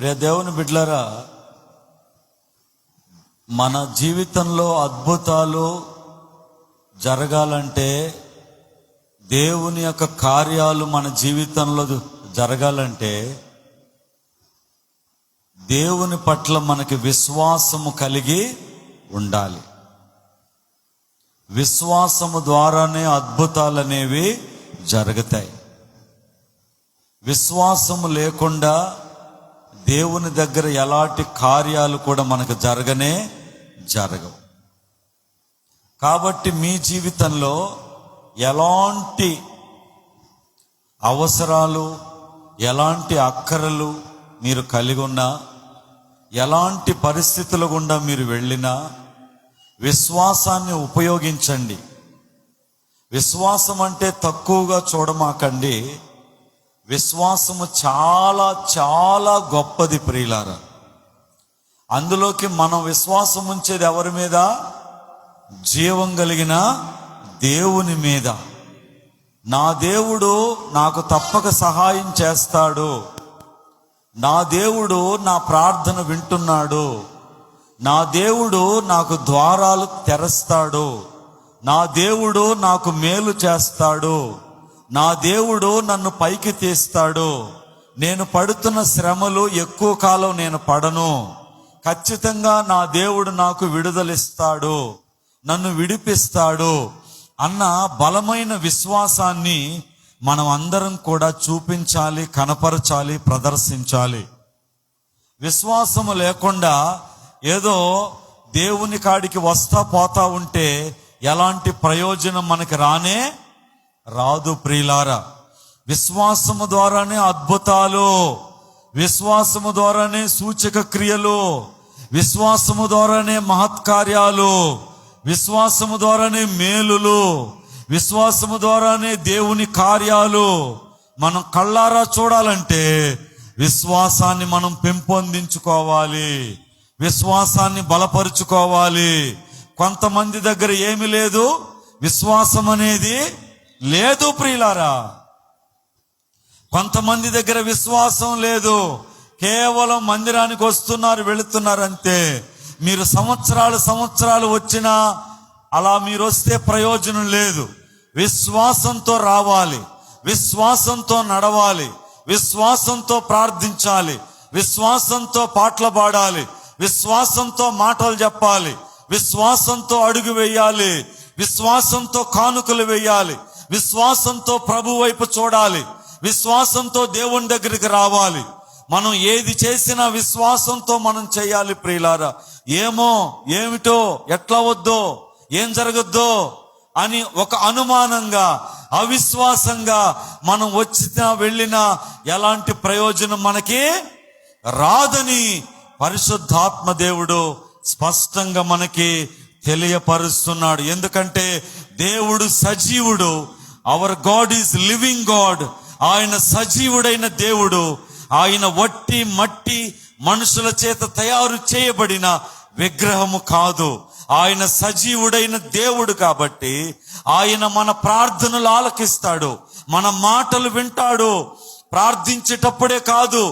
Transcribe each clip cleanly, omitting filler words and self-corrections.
ప్రియ దేవుని బిడ్డలారా, మన జీవితంలో అద్భుతాలు జరగాలంటే, దేవుని యొక్క కార్యాలు మన జీవితంలో జరగాలంటే, దేవుని పట్ల మనకి విశ్వాసము కలిగి ఉండాలి. విశ్వాసము ద్వారానే అద్భుతాలు అనేవి జరుగుతాయి. విశ్వాసము లేకుండా దేవుని దగ్గర ఎలాంటి కార్యాలు కూడా మనకు జరగవు. కాబట్టి మీ జీవితంలో ఎలాంటి అవసరాలు, ఎలాంటి అక్కరలు మీరు కలిగి ఉన్నా, ఎలాంటి పరిస్థితుల గుండా మీరు వెళ్ళినా విశ్వాసాన్ని ఉపయోగించండి. విశ్వాసం అంటే తక్కువగా చూడమాకండి. విశ్వాసము చాలా చాలా గొప్పది ప్రియులారా. అందులోకి మనం విశ్వాసం ఉంచేది ఎవరి మీద? జీవం కలిగిన దేవుని మీద. నా దేవుడు నాకు తప్పక సహాయం చేస్తాడు, నా దేవుడు నా ప్రార్థన వింటున్నాడు, నా దేవుడు నాకు ద్వారాలు తెరస్తాడు, నా దేవుడు నాకు మేలు చేస్తాడు, నా దేవుడు నన్ను పైకి తీస్తాడు, నేను పడుతున్న శ్రమలు ఎక్కువ కాలం నేను పడను, ఖచ్చితంగా నా దేవుడు నాకు విడుదలిస్తాడు, నన్ను విడిపిస్తాడు అన్న బలమైన విశ్వాసాన్ని మనం అందరం కూడా చూపించాలి, కనపరచాలి, ప్రదర్శించాలి. విశ్వాసము లేకుండా ఏదో దేవుని కాడికి వస్తా పోతా ఉంటే ఎలాంటి ప్రయోజనం మనకి రాదు ప్రియులారా. విశ్వాసము ద్వారానే అద్భుతాలు, విశ్వాసము ద్వారానే సూచక క్రియలు, విశ్వాసము ద్వారానే మహత్కార్యాలు, విశ్వాసము ద్వారానే మేలులు, విశ్వాసము ద్వారానే దేవుని కార్యాలు మనం కళ్ళారా చూడాలంటే విశ్వాసాన్ని మనం పెంపొందించుకోవాలి, విశ్వాసాన్ని బలపరుచుకోవాలి. కొంతమంది దగ్గర ఏమి లేదు, విశ్వాసం అనేది లేదు ప్రియులారా. కొంతమంది దగ్గర విశ్వాసం లేదు, కేవలం మందిరానికి వస్తున్నారు, వెళుతున్నారు అంతే. మీరు సంవత్సరాలు వచ్చినా అలా మీరు వస్తే ప్రయోజనం లేదు. విశ్వాసంతో రావాలి, విశ్వాసంతో నడవాలి, విశ్వాసంతో ప్రార్థించాలి, విశ్వాసంతో పాటలు పాడాలి, విశ్వాసంతో మాటలు చెప్పాలి, విశ్వాసంతో అడుగు వేయాలి, విశ్వాసంతో కానుకలు వేయాలి, విశ్వాసంతో ప్రభు వైపు చూడాలి, విశ్వాసంతో దేవుని దగ్గరికి రావాలి. మనం ఏది చేసినా విశ్వాసంతో మనం చేయాలి ప్రియులారా. ఏమో ఏమిటో ఎట్లా వద్దో ఏం జరగద్దో అని ఒక అనుమానంగా, అవిశ్వాసంగా మనం వచ్చినా వెళ్ళినా ఎలాంటి ప్రయోజనం మనకి రాదని పరిశుద్ధాత్మ దేవుడు స్పష్టంగా మనకి తెలియపరుస్తున్నాడు. ఎందుకంటే దేవుడు సజీవుడు. Hour God is living God. ఆయన సజీవుడైన దేవుడు. ఆయన వట్టి మట్టి మనుషుల చేత తయారు చేయబడిన విగ్రహము కాదు. ఆయన సజీవుడైన దేవుడు కాబట్టి ఆయన మన ప్రార్థనలు ఆలకిస్తాడు, మన మాటలు వింటాడు. ప్రార్థించేటప్పుడే కాదు,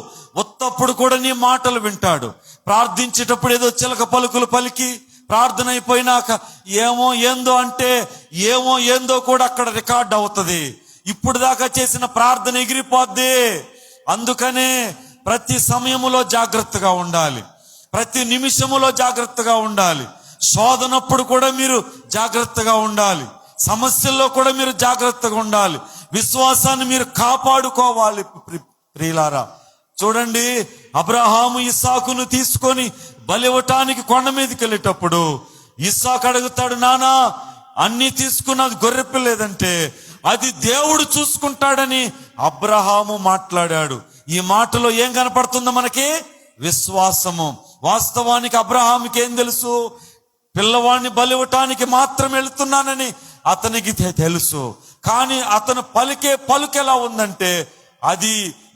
ఉత్తప్పుడు కూడా నీ మాటలు వింటాడు. ప్రార్థించేటప్పుడు ఏదో చిలక పలుకులు పలికి ప్రార్థన అయిపోయినాక ఏమో ఏందో అంటే ఏమో ఏందో కూడా అక్కడ రికార్డ్ అవుతుంది. ఇప్పుడు దాకా చేసిన ప్రార్థన ఎగిరిపోద్ది. అందుకనే ప్రతి సమయములో జాగ్రత్తగా ఉండాలి, ప్రతి నిమిషములో జాగ్రత్తగా ఉండాలి. శోధనప్పుడు కూడా మీరు జాగ్రత్తగా ఉండాలి, సమస్యల్లో కూడా మీరు జాగ్రత్తగా ఉండాలి. విశ్వాసాన్ని మీరు కాపాడుకోవాలి ప్రియులారా. చూడండి, అబ్రహాము ఇస్సాకును తీసుకొని బలివ్వటానికి కొండ మీదకి వెళ్ళేటప్పుడు ఇస్సాకు అడుగుతాడు, నానా అన్ని తీసుకున్నది గొర్రెపిల్ల లేదంటే అది దేవుడు చూసుకుంటాడని అబ్రహాము మాట్లాడాడు. ఈ మాటలో ఏం కనపడుతుందో మనకి? విశ్వాసము. వాస్తవానికి అబ్రహాముకి ఏం తెలుసు? పిల్లవాడిని బలివ్వటానికి మాత్రం వెళుతున్నానని అతనికి తెలుసు. కానీ అతను పలుకు ఎలా ఉందంటే, అది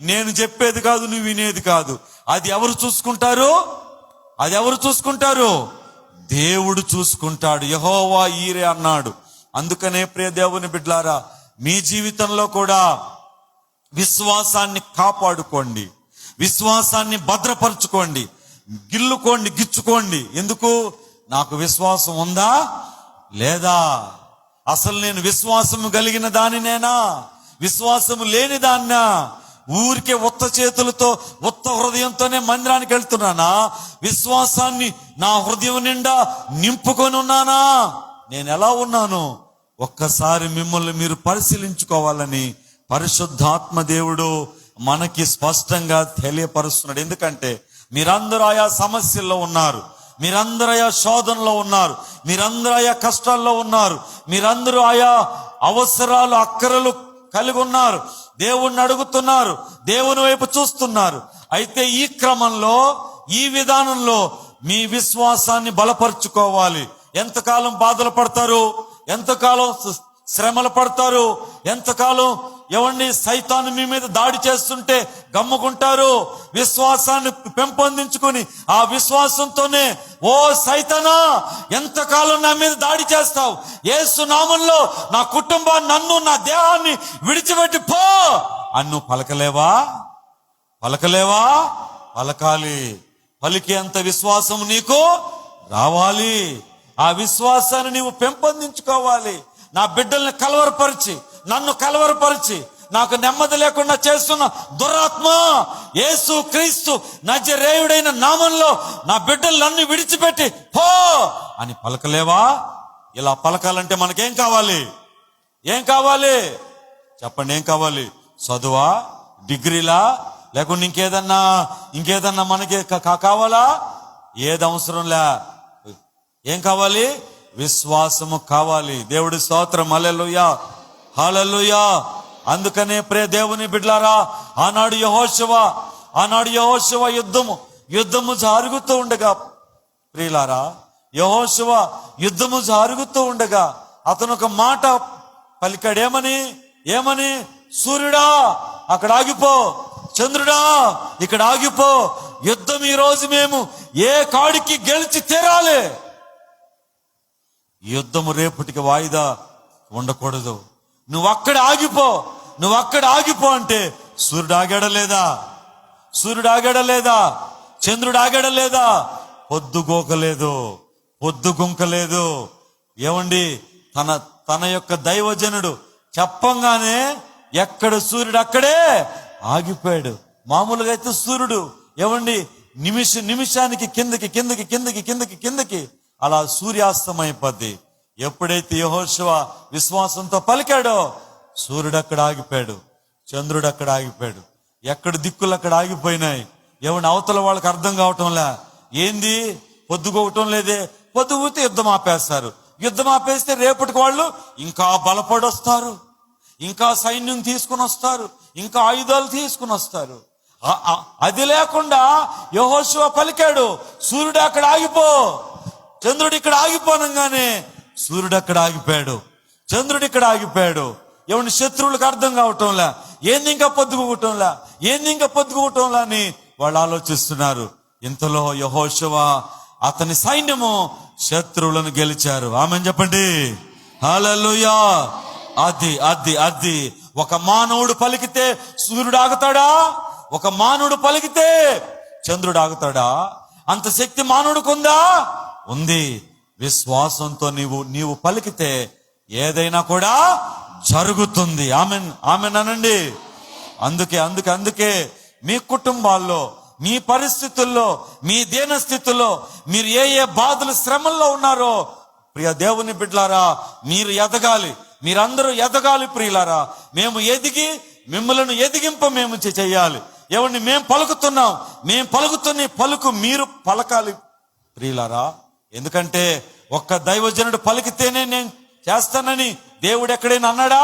నేను చెప్పేది కాదు, నువ్వు వినేది కాదు. అది ఎవరు చూసుకుంటారు? అది ఎవరు చూసుకుంటారు? దేవుడు చూసుకుంటాడు. యెహోవా ఈరే అన్నాడు. అందుకనే ప్రియ దేవుని బిడ్డలారా, మీ జీవితంలో కూడా విశ్వాసాన్ని కాపాడుకోండి, విశ్వాసాన్ని భద్రపరచుకోండి, గిల్లుకోండి, గిచ్చుకోండి. ఎందుకు? నాకు విశ్వాసం ఉందా లేదా? అసలు నేను విశ్వాసము కలిగిన దానినేనా, విశ్వాసము లేని దాన్నా? ఊరికే ఉత్త చేతులతో ఉత్త హృదయంతోనే మందిరానికి వెళ్తున్నానా? విశ్వాసాన్ని నా హృదయం నిండా నింపుకొని ఉన్నానా? నేను ఎలా ఉన్నాను? ఒక్కసారి మిమ్మల్ని మీరు పరిశీలించుకోవాలని పరిశుద్ధాత్మ దేవుడు మనకి స్పష్టంగా తెలియపరుస్తున్నాడు. ఎందుకంటే మీరందరూ ఆయా సమస్యల్లో ఉన్నారు, మీరందరూ ఆయా శోధనలో ఉన్నారు, మీరందరూ ఆయా కష్టాల్లో ఉన్నారు, మీరందరూ ఆయా అవసరాలు అక్కరలు కలిగి ఉన్నారు, దేవుణ్ణి అడుగుతున్నారు, దేవుని వైపు చూస్తున్నారు. అయితే ఈ క్రమంలో, ఈ విధానంలో మీ విశ్వాసాన్ని బలపరుచుకోవాలి. ఎంతకాలం బాధలు పడతారు, ఎంతకాలం శ్రమలు పడతారు, ఎంతకాలం ఎవరిని సైతాను మీ మీద దాడి చేస్తుంటే గమ్ముకుంటారు? విశ్వాసాన్ని పెంపొందించుకుని ఆ విశ్వాసంతోనే, ఓ సైతానా, ఎంతకాలం నా మీద దాడి చేస్తావు? యేసు నామంలో నా కుటుంబాన్ని, నన్ను, నా దేహాన్ని విడిచిపెట్టి పో అని నువ్వు పలకలేవా? పలకలేవా? పలకాలి. పలికేంత విశ్వాసం నీకు రావాలి. ఆ విశ్వాసాన్ని నీవు పెంపొందించుకోవాలి. నా బిడ్డల్ని కలవరపరిచి, నన్ను కలవరపరిచి, నాకు నెమ్మది లేకుండా చేస్తున్న దురాత్మ, యేసు క్రీస్తు నజరేయుడైన నామంలో నా బిడ్డలన్నీ విడిచిపెట్టి పో అని పలకలేవా? ఇలా పలకాలంటే మనకేం కావాలి? ఏం కావాలి చెప్పండి? ఏం కావాలి? చదువా, డిగ్రీలా, లేకుంటే ఇంకేదన్నా మనకి కావాలా? ఏది అవసరంలే. ఏం కావాలి? విశ్వాసము కావాలి. దేవుడి స్తోత్రం. హల్లెలూయా, హల్లెలూయా. అందుకనే దేవుని బిడ్డలారా, ఆనాడు యెహోషువ యుద్ధము జరుగుతూ ఉండగా, ప్రియులారా, యెహోషువ యుద్ధము జరుగుతూ ఉండగా అతను ఒక మాట పలికాడు. ఏమని? సూర్యుడా అక్కడ ఆగిపో, చంద్రుడా ఇక్కడ ఆగిపో, యుద్ధం ఈ రోజు మేము ఏ కాడికి గెలిచి తీరాలి. యుద్ధము రేపటికి వాయిదా ఉండకూడదు. నువ్వు అక్కడ ఆగిపో అంటే సూర్యుడు ఆగాడా లేదా? చంద్రుడు ఆగాడా లేదా? పొద్దుగుంకలేదు. ఏమండి, తన యొక్క దైవజనుడు చెప్పంగానే ఎక్కడ సూర్యుడు అక్కడే ఆగిపోయాడు. మామూలుగా అయితే సూర్యుడు ఏమండి నిమిషానికి కిందకి అలా సూర్యాస్తమైపోద్ది. ఎప్పుడైతే యెహోషువ విశ్వాసంతో పలికాడో సూర్యుడు అక్కడ ఆగిపోయాడు, చంద్రుడు అక్కడ ఆగిపోయాడు, ఎక్కడ దిక్కులు అక్కడ ఆగిపోయినాయి. ఏమన్నా అవతల వాళ్ళకి అర్థం కావటంలే. ఏంది పొద్దుకోవటం లేదే? పొద్దుగుతే యుద్ధం ఆపేస్తారు. యుద్ధం ఆపేస్తే రేపటికి వాళ్ళు ఇంకా బలపడొస్తారు, ఇంకా సైన్యం తీసుకుని వస్తారు, ఇంకా ఆయుధాలు తీసుకుని వస్తారు. అది లేకుండా యెహోషువ పలికాడు, సూర్యుడు అక్కడ ఆగిపో, చంద్రుడు ఇక్కడ ఆగిపోనంగానే సూర్యుడు అక్కడ ఆగిపోయాడు, చంద్రుడు ఇక్కడ ఆగిపోయాడు. ఏమన్నా శత్రువులకు అర్థం కావటంలా, ఏంది ఇంకా పొద్దుకోవటంలా అని వాళ్ళు ఆలోచిస్తున్నారు. ఇంతలో యెహోషువ అతని సైన్యము శత్రువులను గెలిచారు. ఆమేన్ చెప్పండి. హల్లెలూయా. అది ఒక మానవుడు పలికితే సూర్యుడు ఆగుతాడా? ఒక మానవుడు పలికితే చంద్రుడు ఆగుతాడా? అంత శక్తి మానవుడికి ఉందా? ఉంది. విశ్వాసంతో నీవు పలికితే ఏదైనా కూడా జరుగుతుంది. ఆమెన్ అనండి. అందుకే మీ కుటుంబాల్లో, మీ పరిస్థితుల్లో, మీ దీన స్థితుల్లో మీరు ఏ బాధలు, శ్రమల్లో ఉన్నారో, ప్రియ దేవుని బిడ్డలారా, మీరు ఎదగాలి, మీరందరూ ఎదగాలి ప్రియులారా. మేము ఎదిగి మిమ్మల్ని ఎదిగింప మేము చెయ్యాలి. ఏమండి, మేము పలుకుతున్న పలుకు మీరు పలకాలి ప్రియులారా. ఎందుకంటే ఒక్క దైవజనుడు పలికితేనే నేను చేస్తానని దేవుడు ఎక్కడైనా అన్నాడా?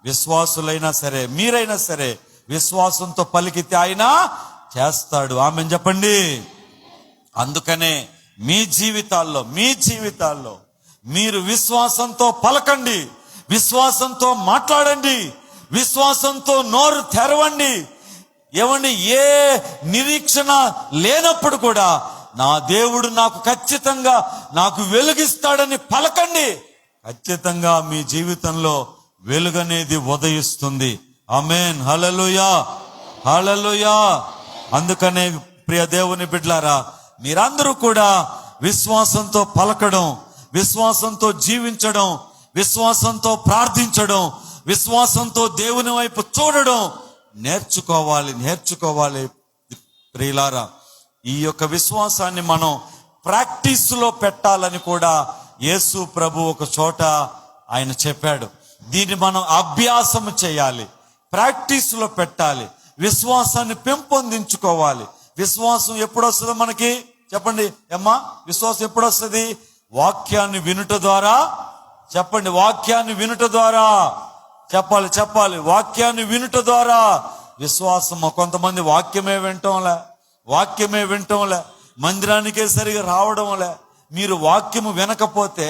విశ్వాసులైనా సరే, మీరైనా సరే విశ్వాసంతో పలికితే ఆయన చేస్తాడు. ఆమేన్ చెప్పండి. అందుకనే మీ జీవితాల్లో మీరు విశ్వాసంతో పలకండి, విశ్వాసంతో మాట్లాడండి, విశ్వాసంతో నోరు తెరవండి. ఏమండి, ఏ నిరీక్షణ లేనప్పుడు కూడా నా దేవుడు నాకు వెలుగిస్తాడని పలకండి. ఖచ్చితంగా మీ జీవితంలో వెలుగనేది ఉదయిస్తుంది. ఆమేన్. హల్లెలూయా, హల్లెలూయా. అందుకనే ప్రియ దేవుని బిడ్డలారా, మీరందరూ కూడా విశ్వాసంతో పలకడం, విశ్వాసంతో జీవించడం, విశ్వాసంతో ప్రార్థించడం, విశ్వాసంతో దేవుని వైపు చూడడం నేర్చుకోవాలి ప్రియులారా. ఈ యొక్క విశ్వాసాన్ని మనం ప్రాక్టీస్ లో పెట్టాలని కూడా యేసు ప్రభు ఒక చోట ఆయన చెప్పాడు. దీన్ని మనం అభ్యాసం చేయాలి, ప్రాక్టీస్ లో పెట్టాలి, విశ్వాసాన్ని పెంపొందించుకోవాలి. విశ్వాసం ఎప్పుడు వస్తుందో మనకి చెప్పండి అమ్మా? విశ్వాసం ఎప్పుడు వస్తుంది? వాక్యాన్ని వినుట ద్వారా. చెప్పండి, వాక్యాన్ని వినుట ద్వారా. చెప్పాలి. వాక్యాన్ని వినుట ద్వారా విశ్వాసము. కొంతమంది వాక్యమే వింటంలే, మందిరానికే సరిగా రావడంలే. మీరు వాక్యము వినకపోతే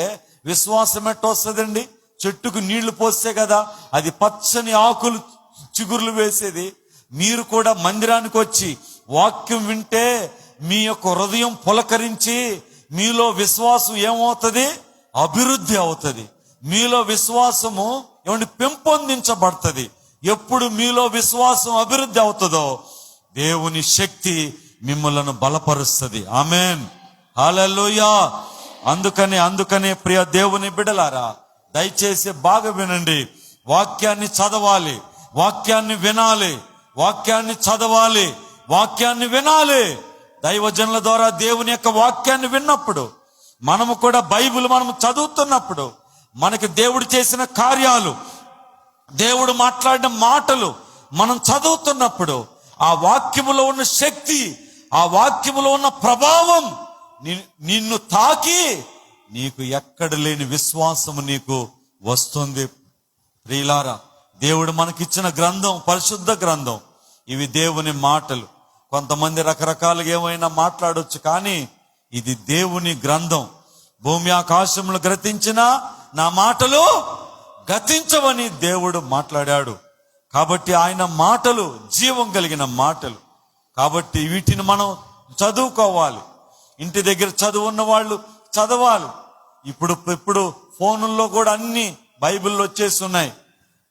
విశ్వాసం ఎట్ట వస్తుందండి? చెట్టుకు నీళ్లు పోస్తే కదా అది పచ్చని ఆకులు చిగుర్లు వేసేది. మీరు కూడా మందిరానికి వచ్చి వాక్యం వింటే మీ యొక్క హృదయం పులకరించి మీలో విశ్వాసం ఏమవుతుంది? అభివృద్ధి అవుతుంది. మీలో విశ్వాసము పెంపొందించబడుతుంది. ఎప్పుడు మీలో విశ్వాసం అభివృద్ధి అవుతుందో దేవుని శక్తి మిమ్మలను బలపరుస్తుంది. ఆమేన్, హల్లెలూయా. అందుకనే ప్రియ దేవుని బిడ్డలారా, దయచేసి బాగా వినండి. వాక్యాన్ని చదవాలి, వాక్యాన్ని వినాలి, వాక్యాన్ని చదవాలి, వాక్యాన్ని వినాలి. దైవజనుల ద్వారా దేవుని యొక్క వాక్యాన్ని విన్నప్పుడు, మనము కూడా బైబిల్ మనము చదువుతున్నప్పుడు, మనకి దేవుడు చేసిన కార్యాలు, దేవుడు మాట్లాడిన మాటలు మనం చదువుతున్నప్పుడు, ఆ వాక్యములో ఉన్న శక్తి, ఆ వాక్యములో ఉన్న ప్రభావం నిన్ను తాకి నీకు ఎక్కడ లేని విశ్వాసము నీకు వస్తుంది. ప్రియులారా, దేవుడు మనకిచ్చిన గ్రంథం పరిశుద్ధ గ్రంథం. ఇవి దేవుని మాటలు. కొంతమంది రకరకాలుగా ఏమైనా మాట్లాడొచ్చు, కానీ ఇది దేవుని గ్రంథం. భూమి ఆకాశములు గతించినా నా మాటలు గతించవని దేవుడు మాట్లాడాడు. కాబట్టి ఆయన మాటలు జీవం కలిగిన మాటలు. కాబట్టి వీటిని మనం చదువుకోవాలి. ఇంటి దగ్గర చదువున్న వాళ్ళు చదవాలి. ఇప్పుడు ఫోనుల్లో కూడా అన్ని బైబిల్లో వచ్చేసి ఉన్నాయి.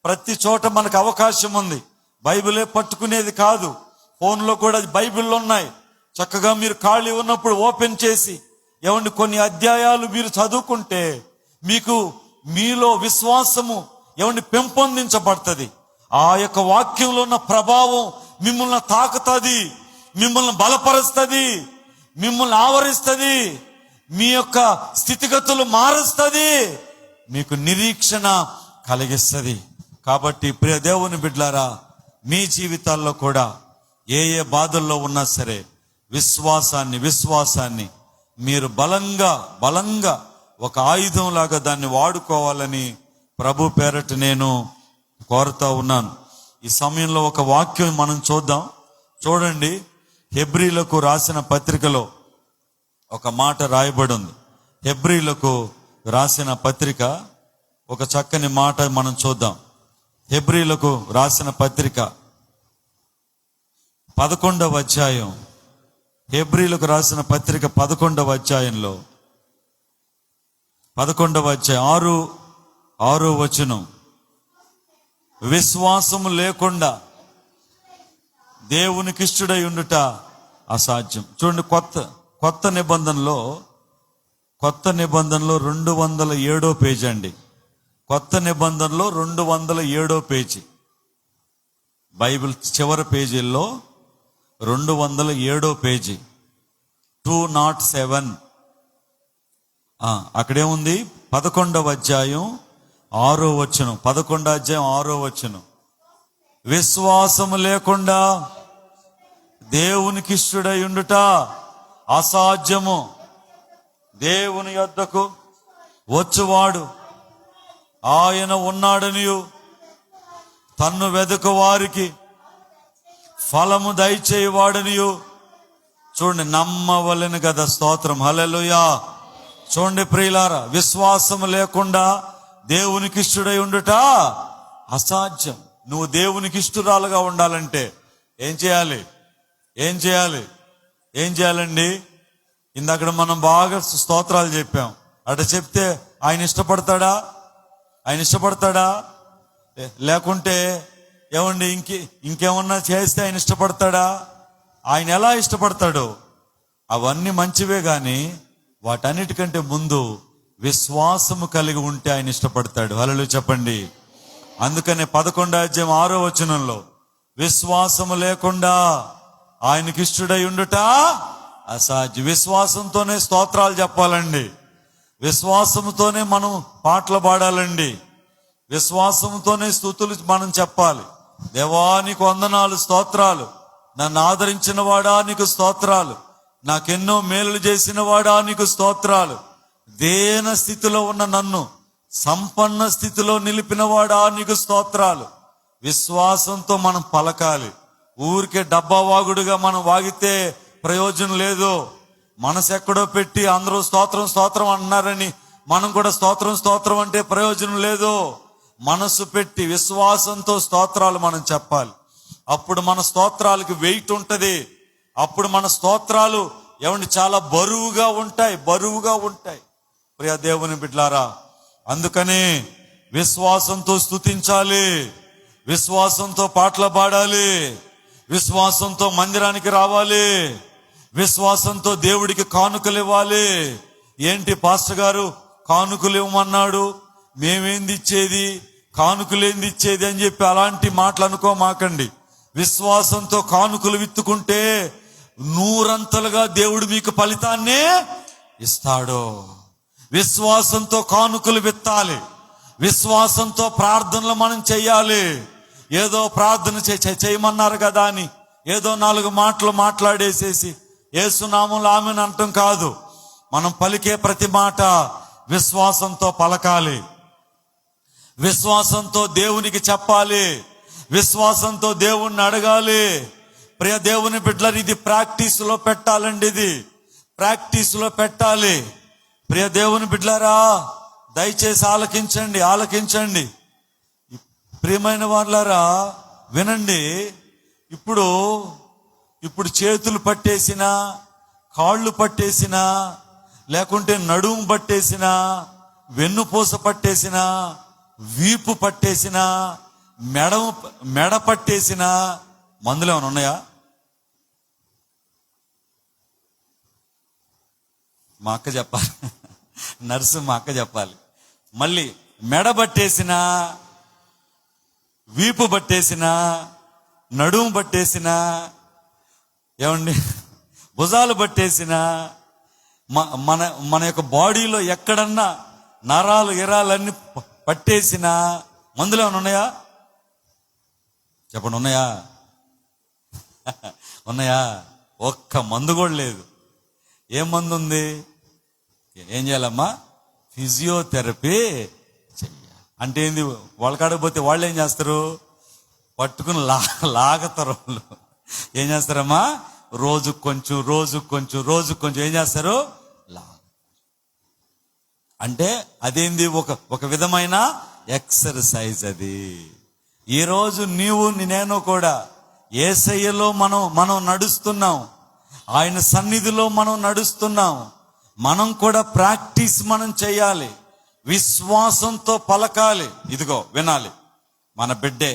ప్రతి చోట మనకు అవకాశం ఉంది. బైబిలే పట్టుకునేది కాదు, ఫోన్లో కూడా బైబిల్లో ఉన్నాయి. చక్కగా మీరు ఖాళీ ఉన్నప్పుడు ఓపెన్ చేసి కొన్ని అధ్యాయాలు మీరు చదువుకుంటే మీలో విశ్వాసము పెంపొందించబడుతుంది. ఆ యొక్క వాక్యంలో ఉన్న ప్రభావం మిమ్మల్ని తాకుతుంది, మిమ్మల్ని బలపరుస్తుంది, మిమ్మల్ని ఆవరిస్తుంది, మీ యొక్క స్థితిగతులు మారుస్తుంది, మీకు నిరీక్షణ కలిగిస్తుంది. కాబట్టి ప్రియ దేవుని బిడ్డలారా, మీ జీవితాల్లో కూడా ఏ బాధల్లో ఉన్నా సరే విశ్వాసాన్ని మీరు బలంగా ఒక ఆయుధం లాగా దాన్ని వాడుకోవాలని ప్రభు పేరట నేను కోరుతా ఉన్నాను. ఈ సమయంలో ఒక వాక్యం మనం చూడండి. హెబ్రీలకు రాసిన పత్రికలో ఒక మాట రాయబడి ఉంది. హెబ్రీలకు రాసిన పత్రిక ఒక చక్కని మాట మనం చూద్దాం. హెబ్రీలకు రాసిన పత్రిక 11వ అధ్యాయం. హెబ్రీలకు రాసిన పత్రిక 11వ అధ్యాయంలో 11వ అధ్యాయం 6వ వచనం. విశ్వాసము లేకుండా దేవునికి ఇష్టడై ఉండుట అసాధ్యం. చూడండి, కొత్త నిబంధనలో 207వ పేజీ అండి. కొత్త నిబంధనలో 207వ పేజీ, బైబిల్ చివరి పేజీల్లో 207వ పేజీ 207. అక్కడేముంది? 11వ అధ్యాయం 6వ వచనం. 11వ అధ్యాయం 6వ వచనం. విశ్వాసము లేకుండా దేవునికి ఇష్టడై ఉండుట అసాధ్యము. దేవుని యొద్దకు వచ్చువాడు ఆయన ఉన్నాడనియు తన్ను వెదకు వారికి ఫలము దయచేయవాడనియు. చూడండి, నమ్మవలెను కదా. స్తోత్రం, హల్లెలూయా. చూడండి ప్రియులారా, విశ్వాసము లేకుండా దేవునికి ఇష్టడై ఉండుట అసాధ్యం. నువ్వు దేవునికి ఇష్టురాలుగా ఉండాలంటే ఏం చేయాలండి? ఇందాక మనం బాగా స్తోత్రాలు చెప్పాం. అట చెప్తే ఆయన ఇష్టపడతాడా? లేకుంటే ఇంకేమన్నా చేస్తే ఆయన ఇష్టపడతాడా? ఆయన ఎలా ఇష్టపడతాడో అవన్నీ మంచివే గాని వాటన్నిటికంటే ముందు విశ్వాసము కలిగి ఉంటే ఆయన ఇష్టపడతాడు. హల్లెలూయా చెప్పండి. అందుకనే 11వ అధ్యాయం 6వ వచనంలో విశ్వాసము లేకుండా ఆయనకి ఇష్టడై ఉండుట అసాధ్యం. విశ్వాసంతోనే స్తోత్రాలు చెప్పాలండి, విశ్వాసంతోనే మనం పాటలు పాడాలండి, విశ్వాసంతోనే స్తుతులు మనం చెప్పాలి. దేవా నీకు వందనాలు, స్తోత్రాలు, నన్ను ఆదరించిన వాడా నీకు స్తోత్రాలు, నాకెన్నో మేలు చేసిన వాడా నీకు స్తోత్రాలు, దేన స్థితిలో ఉన్న నన్ను సంపన్న స్థితిలో నిలిపిన వాడా నీకు స్తోత్రాలు. విశ్వాసంతో మనం పలకాలి. ఊరికే డబ్బా వాగుడుగా మనం వాగితే ప్రయోజనం లేదు. మనసు ఎక్కడో పెట్టి అందరూ స్తోత్రం స్తోత్రం అన్నారని మనం కూడా స్తోత్రం స్తోత్రం అంటే ప్రయోజనం లేదు. మనసు పెట్టి విశ్వాసంతో స్తోత్రాలు మనం చెప్పాలి. అప్పుడు మన స్తోత్రాలకి వెయిట్ ఉంటది. అప్పుడు మన స్తోత్రాలు ఏమండి చాలా బరువుగా ఉంటాయి. ప్రియ దేవుని బిడ్డలారా, అందుకని విశ్వాసంతో స్తుతించాలి, విశ్వాసంతో పాటలు పాడాలి, విశ్వాసంతో మందిరానికి రావాలి, విశ్వాసంతో దేవుడికి కానుకలు ఇవ్వాలి. ఏంటి పాస్టర్ గారు కానుకలు ఇవ్వమన్నాడు, మేమేంది ఇచ్చేది, కానుకలేంది ఇచ్చేది అని చెప్పి అలాంటి మాటలు అనుకోమాకండి. విశ్వాసంతో కానుకలు విత్తుకుంటే 100 దేవుడు మీకు ఫలితాన్నే ఇస్తాడు. విశ్వాసంతో కానుకలు విత్తాలి, విశ్వాసంతో ప్రార్థనలు మనం చెయ్యాలి. ఏదో ప్రార్థన చేయమన్నారు కదా అని ఏదో 4 మాటలు మాట్లాడేసేసి యేసునామంలో ఆమెను అంటాం కాదు. మనం పలికే ప్రతి మాట విశ్వాసంతో పలకాలి, విశ్వాసంతో దేవునికి చెప్పాలి, విశ్వాసంతో దేవుణ్ణి అడగాలి. ప్రియ దేవుని బిడ్డలారా, ఇది ప్రాక్టీస్లో పెట్టాలండి, ఇది ప్రాక్టీస్లో పెట్టాలి. ప్రియ దేవుని బిడ్డలారా, దయచేసి ఆలకించండి. ప్రియమైన వాళ్ళారా వినండి. ఇప్పుడు చేతులు పట్టేసినా, కాళ్ళు పట్టేసినా, లేకుంటే నడుము పట్టేసినా, వెన్నుపూస పట్టేసినా, వీపు పట్టేసినా, మెడ పట్టేసినా మందులు ఏమైనా ఉన్నాయా? మా అక్క చెప్పాలి, నర్సు మా అక్క చెప్పాలి. మళ్ళీ మెడ పట్టేసినా, వీపు పట్టేసినా, నడుము పట్టేసినా, ఏమండి భుజాలు పట్టేసినా, మన యొక్క బాడీలో ఎక్కడన్నా నరాలు గిరాలన్నీ పట్టేసినా మందులు ఏమైనా ఉన్నాయా? చెప్పండి, ఉన్నాయా? ఒక్క మందు కూడా లేదు. ఏం మందు ఉంది? ఏం చేయాలమ్మా? ఫిజియోథెరపీ చెయ్యాలి. అంటే ఏంది? వాళ్ళ కాడికి పోతే వాళ్ళు ఏం చేస్తారు? పట్టుకుని లాగతారు. వాళ్ళు ఏం చేస్తారమ్మా? రోజు కొంచెం ఏం చేస్తారు? అంటే అదేంది? ఒక విధమైన ఎక్సర్సైజ్ అది. ఈరోజు నేను కూడా యేసయ్యలో మనం నడుస్తున్నాం, ఆయన సన్నిధిలో మనం నడుస్తున్నాం. మనం కూడా ప్రాక్టీస్ మనం చేయాలి, విశ్వాసంతో పలకాలి. ఇదిగో వినాలి, మన బిడ్డే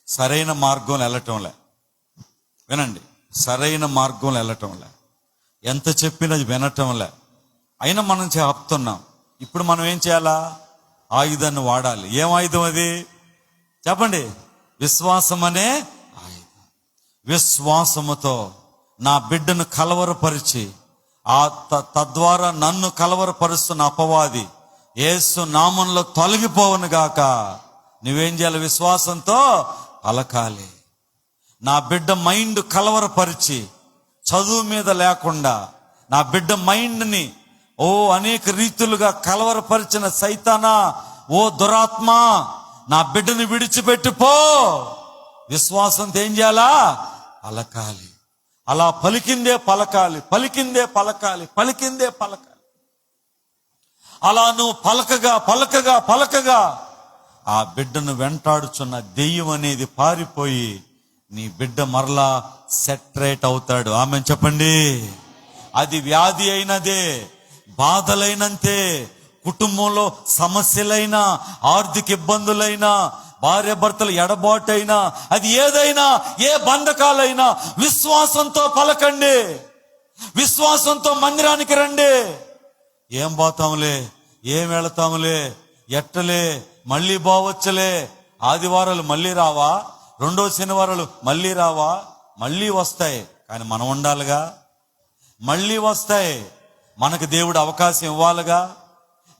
సరైన మార్గంలో వెళ్ళటంలే. వినండి, సరైన మార్గంలో వెళ్ళటంలే, ఎంత చెప్పినా వినటంలే. అయినా మనం చెప్తున్నాం. ఇప్పుడు మనం ఏం చేయాలా? ఆయుధాన్ని వాడాలి. ఏం ఆయుధం అది? చెప్పండి. విశ్వాసం అనే ఆయుధం. విశ్వాసముతో నా బిడ్డను కలవరపరిచి తద్వారా నన్ను కలవరపరుస్తున్న అపవాది యేసు నామంలో తొలగిపోవును గాక. నువ్వేం చేయాలి? విశ్వాసంతో పలకాలి. నా బిడ్డ మైండ్ కలవరపరిచి చదువు మీద లేకుండా నా బిడ్డ మైండ్ని అనేక రీతులుగా కలవరపరిచిన సైతానా, ఓ దురాత్మ, నా బిడ్డని విడిచిపెట్టిపో. విశ్వాసంతో ఏం చేయాలా? పలకాలి. అలా పలికిందే పలకాలి. అలా నువ్వు పలకగా ఆ బిడ్డను వెంటాడుచున్న దెయ్యం అనేది పారిపోయి నీ బిడ్డ మరలా సెటరేట్ అవుతాడు. ఆమెన్ చెప్పండి. అది వ్యాధి అయినదే, బాధలైనంతే, కుటుంబంలో సమస్యలైనా, ఆర్థిక ఇబ్బందులైనా, భార్య భర్తలు ఎడబాటైనా, అది ఏదైనా, ఏ బంధకాలైనా విశ్వాసంతో పలకండి, విశ్వాసంతో మందిరానికి రండి. ఏం పోతాంలే, ఏం వెళతాంలే, ఎట్టలే, మళ్ళీ బావచ్చులే, ఆదివారాలు మళ్ళీ రావా, రెండో శనివారాలు మళ్ళీ రావా, మళ్ళీ వస్తాయి. కానీ మనం ఉండాలిగా, మళ్ళీ వస్తాయి. మనకు దేవుడు అవకాశం ఇవ్వాలిగా,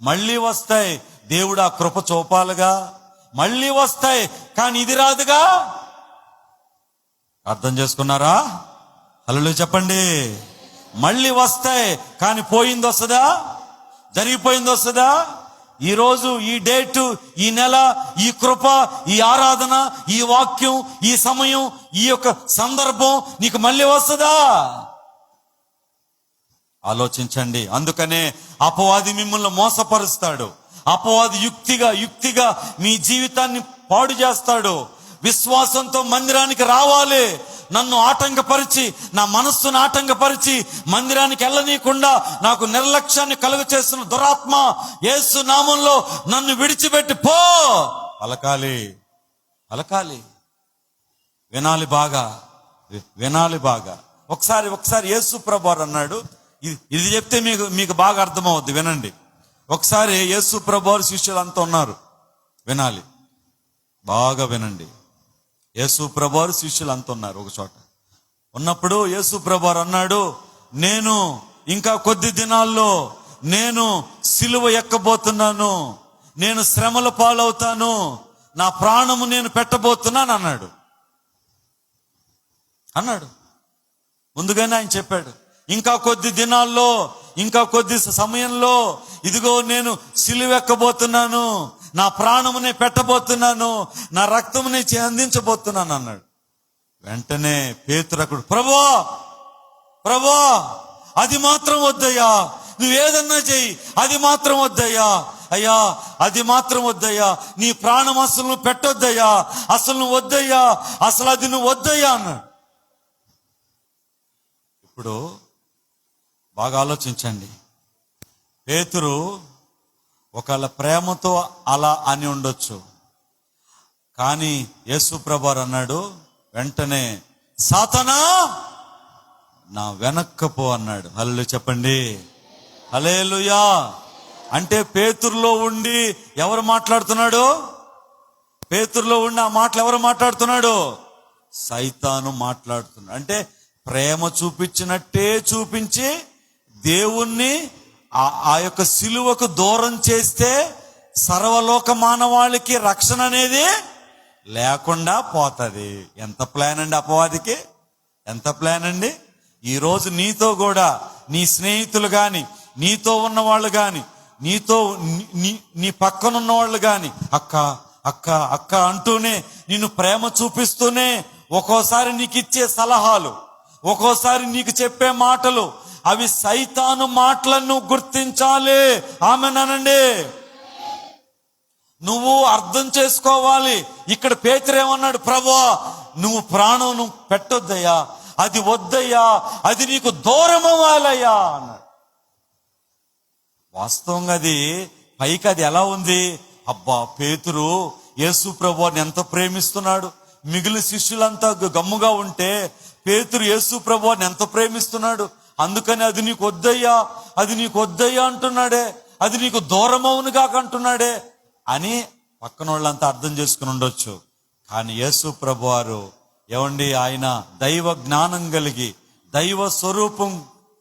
మళ్ళీ వస్తాయి. దేవుడు ఆ కృప చూపాలిగా, మళ్ళీ వస్తాయి. కానీ ఇది రాదుగా. అర్థం చేసుకున్నారా? హల్లెలూయా చెప్పండి. మళ్ళీ వస్తాయి, కానీ పోయింది వస్తుందా? జరిగిపోయింది వస్తుందా? ఈరోజు, ఈ డేటు, ఈ నెల, ఈ కృప, ఈ ఆరాధన, ఈ వాక్యం, ఈ సమయం, ఈ యొక్క సందర్భం నీకు మళ్ళీ వస్తుందా? ఆలోచించండి. అందుకనే అపవాది మిమ్మల్ని మోసపరుస్తాడు. అపవాది యుక్తిగా మీ జీవితాన్ని పాడు చేస్తాడు. విశ్వాసంతో మందిరానికి రావాలి. నన్ను ఆటంకపరిచి, నా మనస్సును ఆటంకపరిచి మందిరానికి వెళ్ళనీయకుండా నాకు నిర్లక్ష్యాన్ని కలుగ చేస్తున్న దురాత్మ, యేసు నామంలో నన్ను విడిచిపెట్టి పో. పలకాలి. వినాలి బాగా. ఒకసారి యేసు ప్రభువారు అన్నాడు, ఇది చెప్తే మీకు బాగా అర్థమవుద్ది, వినండి. ఒకసారి యేసు ప్రభువారు శిష్యులు అంతా ఉన్నారు, వినాలి, బాగా వినండి. యేసు ప్రభువారు శిష్యులు అంతా ఉన్నారు ఒక చోట. ఉన్నప్పుడు యేసు ప్రభువారు అన్నాడు, నేను ఇంకా కొద్ది దినాల్లో నేను సిలువ ఎక్కబోతున్నాను, నేను శ్రమల పాలవుతాను, నా ప్రాణము నేను పెట్టబోతున్నాను అన్నాడు. ముందుగానే ఆయన చెప్పాడు, ఇంకా కొద్ది దినాల్లో, ఇంకా కొద్ది సమయంలో ఇదిగో నేను సిలువ ఎక్కబోతున్నాను, నా ప్రాణమునే పెట్టబోతున్నాను, నా రక్తమునే అందించబోతున్నాను అన్నాడు. వెంటనే పేతురు అక్కడ, ప్రభువా అది మాత్రం వద్దయ్యా, నువ్వేదన్నా చెయ్యి, అది మాత్రం వద్దయ్యా, అయ్యా అది మాత్రం వద్దయ్యా, నీ ప్రాణం అసలు నువ్వు పెట్టొద్దయ్యా, అసలు నువ్వు వద్దయ్యా, అసలు అది నువ్వు వద్దయ్యా అన్నాడు. ఇప్పుడు బాగా ఆలోచించండి. పేతురు ఒకళ్ళ ప్రేమతో అలా అని ఉండొచ్చు, కానీ యేసు ప్రభువారు అన్నాడు వెంటనే, సాతానా నా వెనక్కపో అన్నాడు. హల్లెలూయా చెప్పండి. హల్లెలూయా. అంటే పేతురులో ఉండి ఎవరు మాట్లాడుతున్నాడు? పేతురులో ఉండి ఆ మాటలు ఎవరు మాట్లాడుతున్నాడు? సైతాను మాట్లాడుతున్నాడు. అంటే ప్రేమ చూపించినట్టే చూపించి దేవుణ్ణి ఆ యొక్క సిలువకు దూరం చేస్తే సర్వలోక మానవాళికి రక్షణ అనేది లేకుండా పోతుంది. ఎంత ప్లాన్ అండి అపవాదికి, ఎంత ప్లాన్ అండి. ఈరోజు నీతో కూడా నీ స్నేహితులు గాని, నీతో ఉన్న వాళ్ళు గాని, నీతో నీ పక్కనున్న వాళ్ళు గాని అక్క అక్క అక్క అంటూనే నిన్ను ప్రేమ చూపిస్తూనే ఒక్కోసారి నీకు ఇచ్చే సలహాలు, ఒక్కోసారి నీకు చెప్పే మాటలు, అవి సైతాను మాటలను గుర్తించాలి. ఆమేనండి. నువ్వు అర్థం చేసుకోవాలి. ఇక్కడ పేతురు ఏమన్నాడు? ప్రభువా నువ్వు ప్రాణం నువ్వు పెట్టొద్దయ్యా, అది వద్దయ్యా, అది నీకు దూరం అవ్వాలయ్యా అన్నాడు. వాస్తవంగా అది పైకి అది ఎలా ఉంది? అబ్బా పేతురు యేసు ప్రభువాని ఎంత ప్రేమిస్తున్నాడు, మిగిలిన శిష్యులంతా గమ్ముగా ఉంటే పేతురు యేసు ప్రభువాని ఎంత ప్రేమిస్తున్నాడు, అందుకని అది నీకు వద్దయ్యా, అది నీకు వద్దయ్యా అంటున్నాడే, అది నీకు దూరం అవును కాక అంటున్నాడే అని పక్కన వాళ్ళంతా అర్థం చేసుకుని ఉండొచ్చు. కానీ యేసు ప్రభువారు ఏమండి, ఆయన దైవ జ్ఞానం కలిగి దైవ స్వరూపం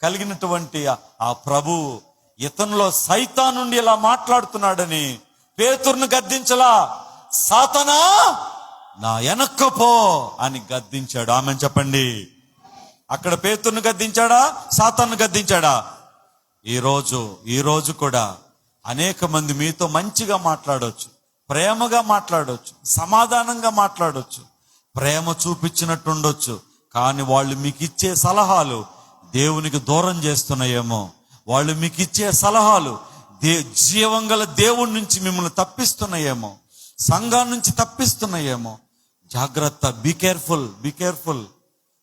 కలిగినటువంటి ఆ ప్రభువు ఇతనిలో సైతాను నుండి ఇలా మాట్లాడుతున్నాడని పేతురును గద్దించలా, సాతానా నా వెనక్కపో అని గద్దించాడు. ఆమెను చెప్పండి. అక్కడ పేతురును గద్దించాడా, సాతాను గద్దించాడా? ఈ రోజు కూడా అనేక మంది మీతో మంచిగా మాట్లాడవచ్చు, ప్రేమగా మాట్లాడవచ్చు, సమాధానంగా మాట్లాడవచ్చు, ప్రేమ చూపించినట్టు ఉండొచ్చు, కానీ వాళ్ళు మీకు ఇచ్చే సలహాలు దేవునికి దూరం చేస్తున్నాయేమో. వాళ్ళు మీకు ఇచ్చే సలహాలు జీవం గల దేవుడి నుంచి మిమ్మల్ని తప్పిస్తున్నాయేమో, సంఘం నుంచి తప్పిస్తున్నాయేమో. జాగ్రత్త. Be careful.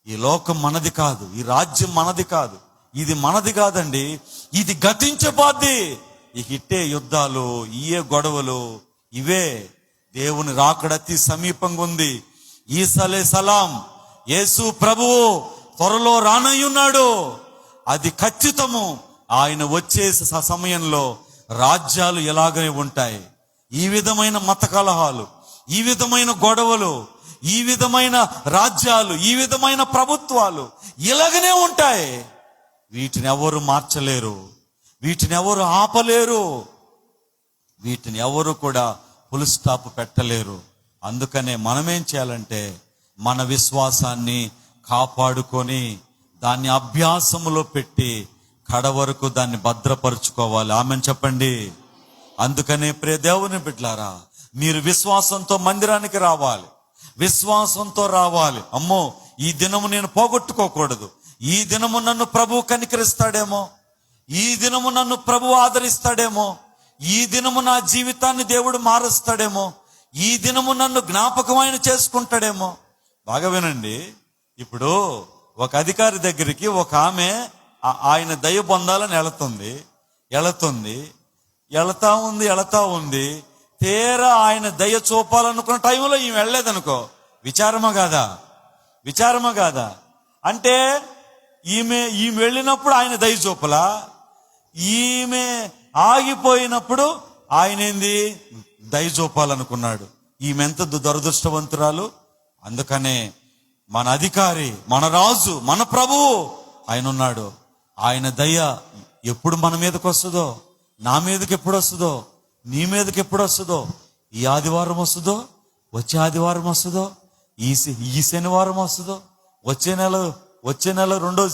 ఈ లోకం మనది కాదు, ఈ రాజ్యం మనది కాదు, ఇది మనది కాదండి, ఇది గతించబోద్ది. ఈ ఇట్టే యుద్ధాలు, ఇయే గొడవలు, ఇవే దేవుని రాకడ అతి సమీపంగా ఉంది. ఈసలే సలాం, యేసు ప్రభువు త్వరలో రానయ్యున్నాడు. అది ఖచ్చితము. ఆయన వచ్చే సమయంలో రాజ్యాలు ఎలాగనే ఉంటాయి. ఈ విధమైన మత కలహాలు, ఈ విధమైన గొడవలు, ఈ విధమైన రాజ్యాలు, ఈ విధమైన ప్రభుత్వాలు ఇలాగనే ఉంటాయి. వీటిని ఎవరు మార్చలేరు, వీటిని ఎవరు ఆపలేరు, వీటిని ఎవరు కూడా ఫుల్ స్టాప్ పెట్టలేరు. అందుకనే మనమేం చేయాలంటే మన విశ్వాసాన్ని కాపాడుకొని దాన్ని అభ్యాసములో పెట్టి కడవరకు దాన్ని భద్రపరుచుకోవాలి. ఆమెన్ చెప్పండి. అందుకనే ప్రియ దేవుని బిడ్డలారా, మీరు విశ్వాసంతో మందిరానికి రావాలి, విశ్వాసంతో రావాలి. అమ్మో, ఈ దినము నేను పోగొట్టుకోకూడదు, ఈ దినము నన్ను ప్రభు కనికరిస్తాడేమో, ఈ దినము నన్ను ప్రభు ఆదరిస్తాడేమో, ఈ దినము నా జీవితాన్ని దేవుడు మారుస్తాడేమో, ఈ దినము నన్ను జ్ఞాపకమైన చేసుకుంటాడేమో. బాగా వినండి. ఇప్పుడు ఒక అధికారి దగ్గరికి ఒక ఆమె ఆయన దయ పొందాలని వెళతా ఉంది. తీరా ఆయన దయ చూపాలనుకున్న టైంలో ఈమె వెళ్ళలేదనుకో, విచారమా కాదా? అంటే ఈమె వెళ్ళినప్పుడు ఆయన దయ చూపలా, ఈమె ఆగిపోయినప్పుడు ఆయన ఏంది దయ చూపాలనుకున్నాడు. ఈమె ఎంత దురదృష్టవంతురాలు. అందుకనే మన అధికారి, మన రాజు, మన ప్రభువు ఆయన ఉన్నాడు. ఆయన దయ ఎప్పుడు మన మీదకి వస్తుందో, నా మీదకి ఎప్పుడు వస్తుందో, నీ మీదకి ఎప్పుడు వస్తుందో, ఈ ఆదివారం వస్తుందో, వచ్చే ఆదివారం వస్తుందో, ఈ శనివారం వస్తుందో, వచ్చే నెల రెండో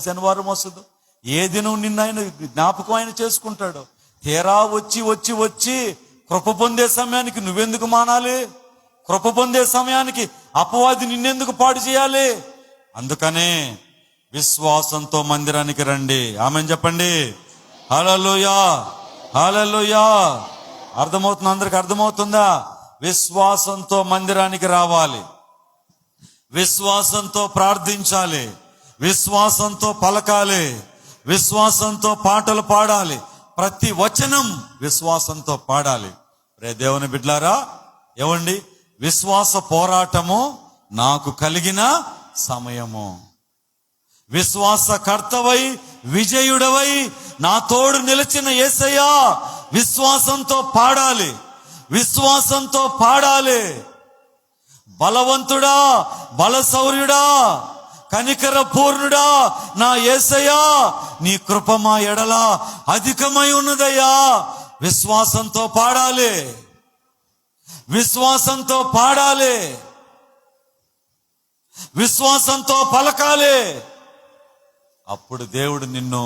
శనివారం వస్తుందో, ఏ దినం నిన్న ఆయన జ్ఞాపకం ఆయన చేసుకుంటాడు. తీరా వచ్చి కృప పొందే సమయానికి నువ్వెందుకు మానాలి? కృప పొందే సమయానికి అపవాది నిన్నెందుకు పాడు చేయాలి? అందుకనే విశ్వాసంతో మందిరానికి రండి. ఆమెన్ చెప్పండి. హల్లెలూయా, హల్లెలూయా. అర్థమవుతుంది? అందరికి అర్థమవుతుందా? విశ్వాసంతో మందిరానికి రావాలి, విశ్వాసంతో ప్రార్థించాలి, విశ్వాసంతో పలకాలి, విశ్వాసంతో పాటలు పాడాలి, ప్రతి వచనం విశ్వాసంతో పాడాలి. రే దేవుని బిడ్డలారా, ఏమండి, విశ్వాస పోరాటము నాకు కలిగిన సమయము. విశ్వాసకర్తవై విజయుడవై నా తోడు నిలిచిన యేసయ్యా, విశ్వాసంతో పాడాలి. బలవంతుడా, బలశౌర్యుడా, కనికర పూర్ణుడా నా యేసయ్యా, నీ కృప మా ఎడల అధికమై ఉన్నదయ్యా. విశ్వాసంతో పాడాలి, విశ్వాసంతో పలకాలి. అప్పుడు దేవుడు నిన్ను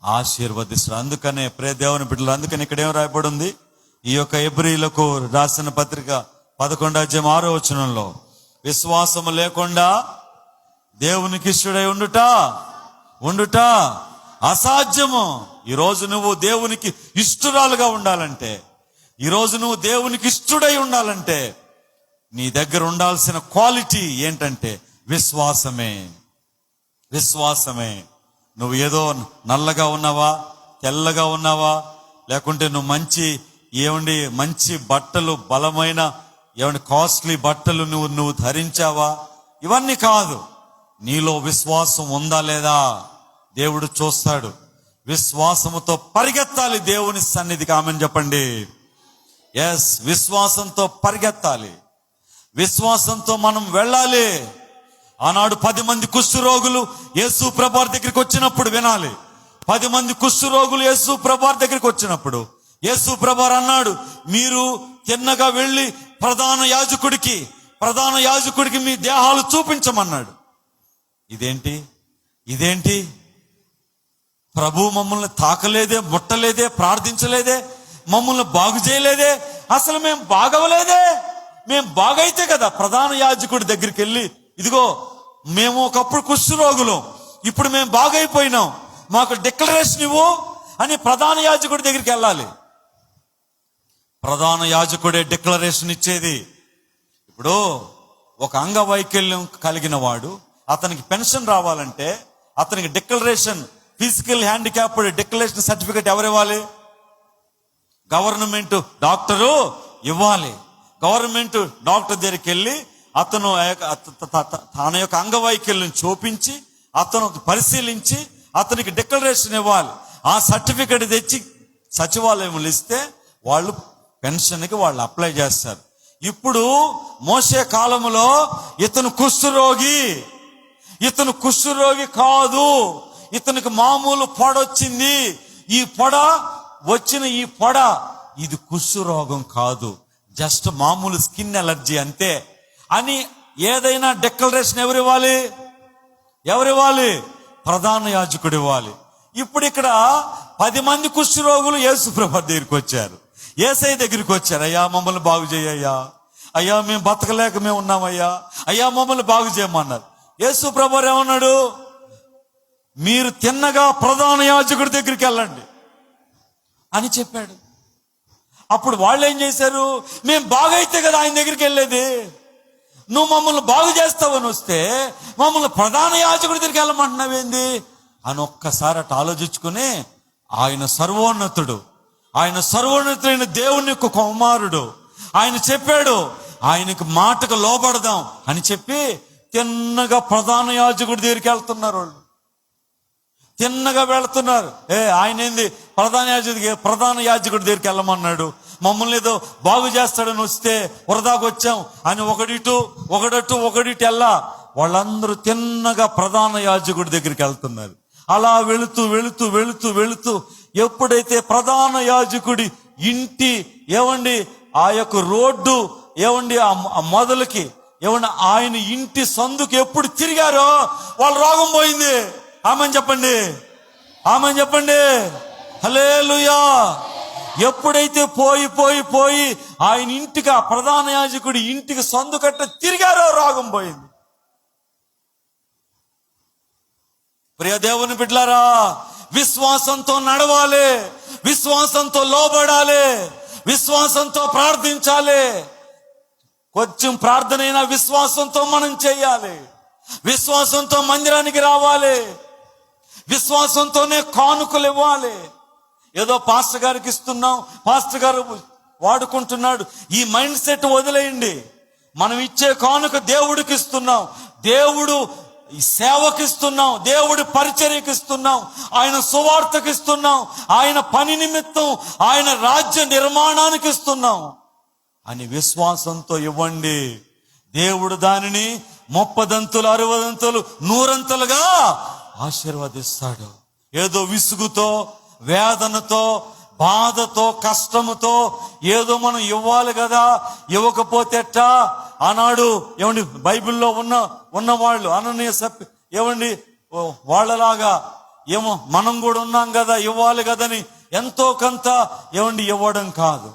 ఆశీర్వదిస్తాడు. అందుకనే ప్రియ దేవుని బిడ్డలు, అందుకని ఇక్కడ ఏం రాయబడి ఉంది? ఈ యొక్క హెబ్రీయులకు రాసిన పత్రిక 11:6 విశ్వాసము లేకుండా దేవునికి ఇష్టడై ఉండుట అసాధ్యము. ఈరోజు నువ్వు దేవునికి ఇష్టరాలుగా ఉండాలంటే, ఈరోజు నువ్వు దేవునికి ఇష్టడై ఉండాలంటే నీ దగ్గర ఉండాల్సిన క్వాలిటీ ఏంటంటే విశ్వాసమే. నువ్వు ఏదో నల్లగా ఉన్నావా, తెల్లగా ఉన్నావా, లేకుంటే నువ్వు మంచి బట్టలు, బలమైన కాస్ట్లీ బట్టలు నువ్వు ధరించావా, ఇవన్నీ కాదు. నీలో విశ్వాసం ఉందా లేదా దేవుడు చూస్తాడు. విశ్వాసముతో పరిగెత్తాలి దేవుని సన్నిధికి. ఆమెన్ చెప్పండి. ఎస్, విశ్వాసంతో పరిగెత్తాలి, విశ్వాసంతో మనం వెళ్ళాలి. ఆనాడు 10 మంది కుష్ఠరోగులు యేసు ప్రభువారి దగ్గరికి వచ్చినప్పుడు వినాలి. 10 మంది కుష్ఠరోగులు యేసు ప్రభువారి దగ్గరికి వచ్చినప్పుడు యేసు ప్రభువారు అన్నాడు, మీరు తిన్నగా వెళ్ళి ప్రధాన యాజకుడికి మీ దేహాలు చూపించమన్నాడు. ఇదేంటి ప్రభు మమ్మల్ని తాకలేదే, ముట్టలేదే, ప్రార్థించలేదే, మమ్మల్ని బాగు చేయలేదే, అసలు మేము బాగవలేదే. మేము బాగైతే కదా ప్రధాన యాజకుడి దగ్గరికి వెళ్ళి, ఇదిగో మేము ఒకప్పుడు కుష్ఠరోగులం, ఇప్పుడు మేము బాగైపోయినాం, మాకు డిక్లరేషన్ ఇవ్వు అని ప్రధాన యాజకుడి దగ్గరికి వెళ్ళాలి. ప్రధాన యాజకుడే డిక్లరేషన్ ఇచ్చేది. ఇప్పుడు ఒక అంగవైకల్యం కలిగిన వాడు, అతనికి పెన్షన్ రావాలంటే అతనికి declaration, physical handicapped declaration certificate ఎవరు ఇవ్వాలి? గవర్నమెంట్ డాక్టరు ఇవ్వాలి. గవర్నమెంట్ డాక్టర్ దగ్గరికి వెళ్ళి అతను తన యొక్క అంగవైకల్యం చూపించి అతను పరిశీలించి అతనికి డిక్లరేషన్ ఇవ్వాలి. ఆ సర్టిఫికెట్ తెచ్చి సచివాలయంలో ఇస్తే వాళ్ళు పెన్షన్కి వాళ్ళు అప్లై చేస్తారు. ఇప్పుడు మోసే కాలంలో ఇతను కుష్ఠరోగి కాదు, ఇతనికి మామూలు పొడొచ్చింది. ఈ పొడ ఇది కుష్ఠరోగం కాదు, జస్ట్ మామూలు స్కిన్ ఎలర్జీ అంతే అని ఏదైనా డిక్లరేషన్ ఎవరివ్వాలి? ప్రధాన యాజకుడు ఇవ్వాలి. ఇప్పుడు ఇక్కడ 10 మంది కుష్ఠరోగులు యేసుప్రభు దగ్గరికి వచ్చారు, యేసయ్య దగ్గరికి వచ్చారు. అయ్యా మమ్మల్ని బాగు చేయయ్యా, అయ్యా మేము బతకలేక మేము ఉన్నామయ్యా, అయ్యా మమ్మల్ని బాగు చేయమన్నారు. యేసుప్రభు ఏమన్నాడు? మీరు తిన్నగా ప్రధాన యాజకుడి దగ్గరికి వెళ్ళండి అని చెప్పాడు. అప్పుడు వాళ్ళు ఏం చేశారు? మేము బాగైతే కదా ఆయన దగ్గరికి వెళ్ళేది, నువ్వు మమ్మల్ని బాగు చేస్తావని వస్తే మమ్మల్ని ప్రధాన యాజకుడి దగ్గరికి వెళ్ళమంటున్నావేంది అని ఒక్కసారి అటు ఆలోచించుకుని, ఆయన సర్వోన్నతుడైన దేవుని యొక్క కుమారుడు, ఆయన చెప్పాడు ఆయనకి మాటకు లోబడదాం అని చెప్పి తిన్నగా ప్రధాన యాజకుడి దగ్గరికి వెళ్తున్నారు. వాళ్ళు తిన్నగా వెళుతున్నారు. ఆయన ఏంది ప్రధాన యాజకుడి దగ్గరికి వెళ్ళమన్నాడు, మమ్మల్ని ఏదో బాగు చేస్తాడని వస్తే వరదాకు వచ్చాం అని ఒకడిటు వెళ్ళా. వాళ్ళందరూ తిన్నగా ప్రధాన యాజకుడి దగ్గరికి వెళ్తున్నారు. అలా వెళుతూ ఎప్పుడైతే ప్రధాన యాజకుడి ఇంటి ఆ యొక్క రోడ్డు ఆ మొదలుకి ఆయన ఇంటి సందుకు ఎప్పుడు తిరిగారో వాళ్ళ రోగం పోయింది. ఆమెన్ చెప్పండి హల్లెలూయా. ఎప్పుడైతే పోయి ఆయన ఇంటికి, ఆ ప్రధాన యాజకుడి ఇంటికి సందు కట్ట తిరిగారో రోగం పోయింది. ప్రియ దేవుని బిడ్డలారా, విశ్వాసంతో నడవాలి, విశ్వాసంతో లోబడాలి, విశ్వాసంతో ప్రార్థించాలి. కొంచెం ప్రార్థనైనా విశ్వాసంతో మనం చేయాలి, విశ్వాసంతో మందిరానికి రావాలి, విశ్వాసంతోనే కానుకలు ఇవ్వాలి. ఏదో పాస్టర్ గారికి ఇస్తున్నాం, పాస్టర్ గారు వాడుకుంటున్నాడు, ఈ మైండ్ సెట్ వదిలేయండి. మనం ఇచ్చే కానుక దేవుడికి ఇస్తున్నాం, దేవుడు సేవకి ఇస్తున్నాం, దేవుడి పరిచర్యకి ఇస్తున్నాం, ఆయన సువార్తకి ఇస్తున్నాం, ఆయన పని నిమిత్తం, ఆయన రాజ్య నిర్మాణానికి ఇస్తున్నాం అని విశ్వాసంతో ఇవ్వండి. దేవుడు దానిని 30 దంతులు 60 దంతులు 100 అంతలుగా ఆశీర్వదిస్తాడు. ఏదో విసుగుతో, వేదనతో, బాధతో, కష్టముతో ఏదో మనం ఇవ్వాలి కదా, ఇవ్వకపోతే ఎట్టా ఆనాడు బైబిల్లో ఉన్నవాళ్ళు అననీయ వాళ్ళలాగా ఏమో మనం కూడా ఉన్నాం కదా, ఇవ్వాలి కదని ఎంతో కొంత ఇవ్వడం కాదు.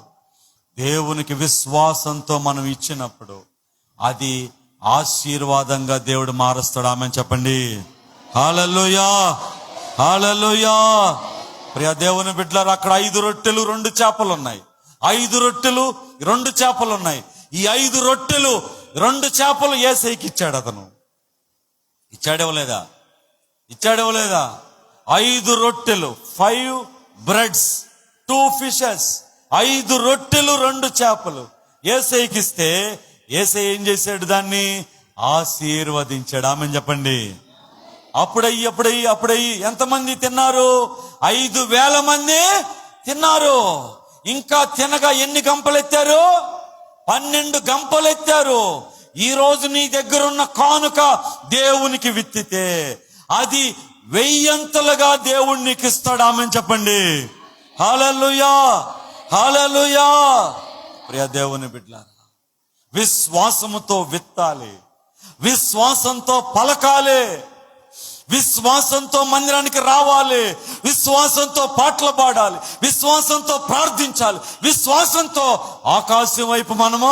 దేవునికి విశ్వాసంతో మనం ఇచ్చినప్పుడు అది ఆశీర్వాదంగా దేవుడు మారుస్తాడు. ఆమేన్ చెప్పండి. హల్లెలూయా, హల్లెలూయా. ప్రియ దేవుని బిడ్డలారా, అక్కడ 5 రొట్టెలు 2 చేపలు ఉన్నాయి. 5 రొట్టెలు 2 చేపలు ఉన్నాయి. ఈ 5 రొట్టెలు 2 చేపలు యేసయ్యకి ఇచ్చాడు. అతను ఇచ్చాడేవలేదా? 5 రొట్టెలు 5 బ్రెడ్స్ 2 ఫిషెస్, 5 రొట్టెలు 2 చేపలు యేసయ్యకి ఇస్తే యేసయ్య ఏం చేశాడు? దాన్ని ఆశీర్వదించాడు. ఆమేన్ చెప్పండి. అప్పుడయ్యి ఎంతమంది తిన్నారు? 5,000 మంది తిన్నారు. ఇంకా తినగా ఎన్ని గంపలెత్తారు? 12 గంపలెత్తారు. ఈ రోజు నీ దగ్గర ఉన్న కానుక దేవునికి విత్తితే అది 1000 దేవుడు నీకు ఇస్తాడు. ఆమేన్ చెప్పండి. హల్లెలూయా, హల్లెలూయా. ప్రియ దేవుని బిడ్డలారా, విశ్వాసముతో విత్తాలి, విశ్వాసంతో పలకాలి, విశ్వాసంతో మందిరానికి రావాలి, విశ్వాసంతో పాటలు పాడాలి, విశ్వాసంతో ప్రార్థించాలి, విశ్వాసంతో ఆకాశం వైపు మనము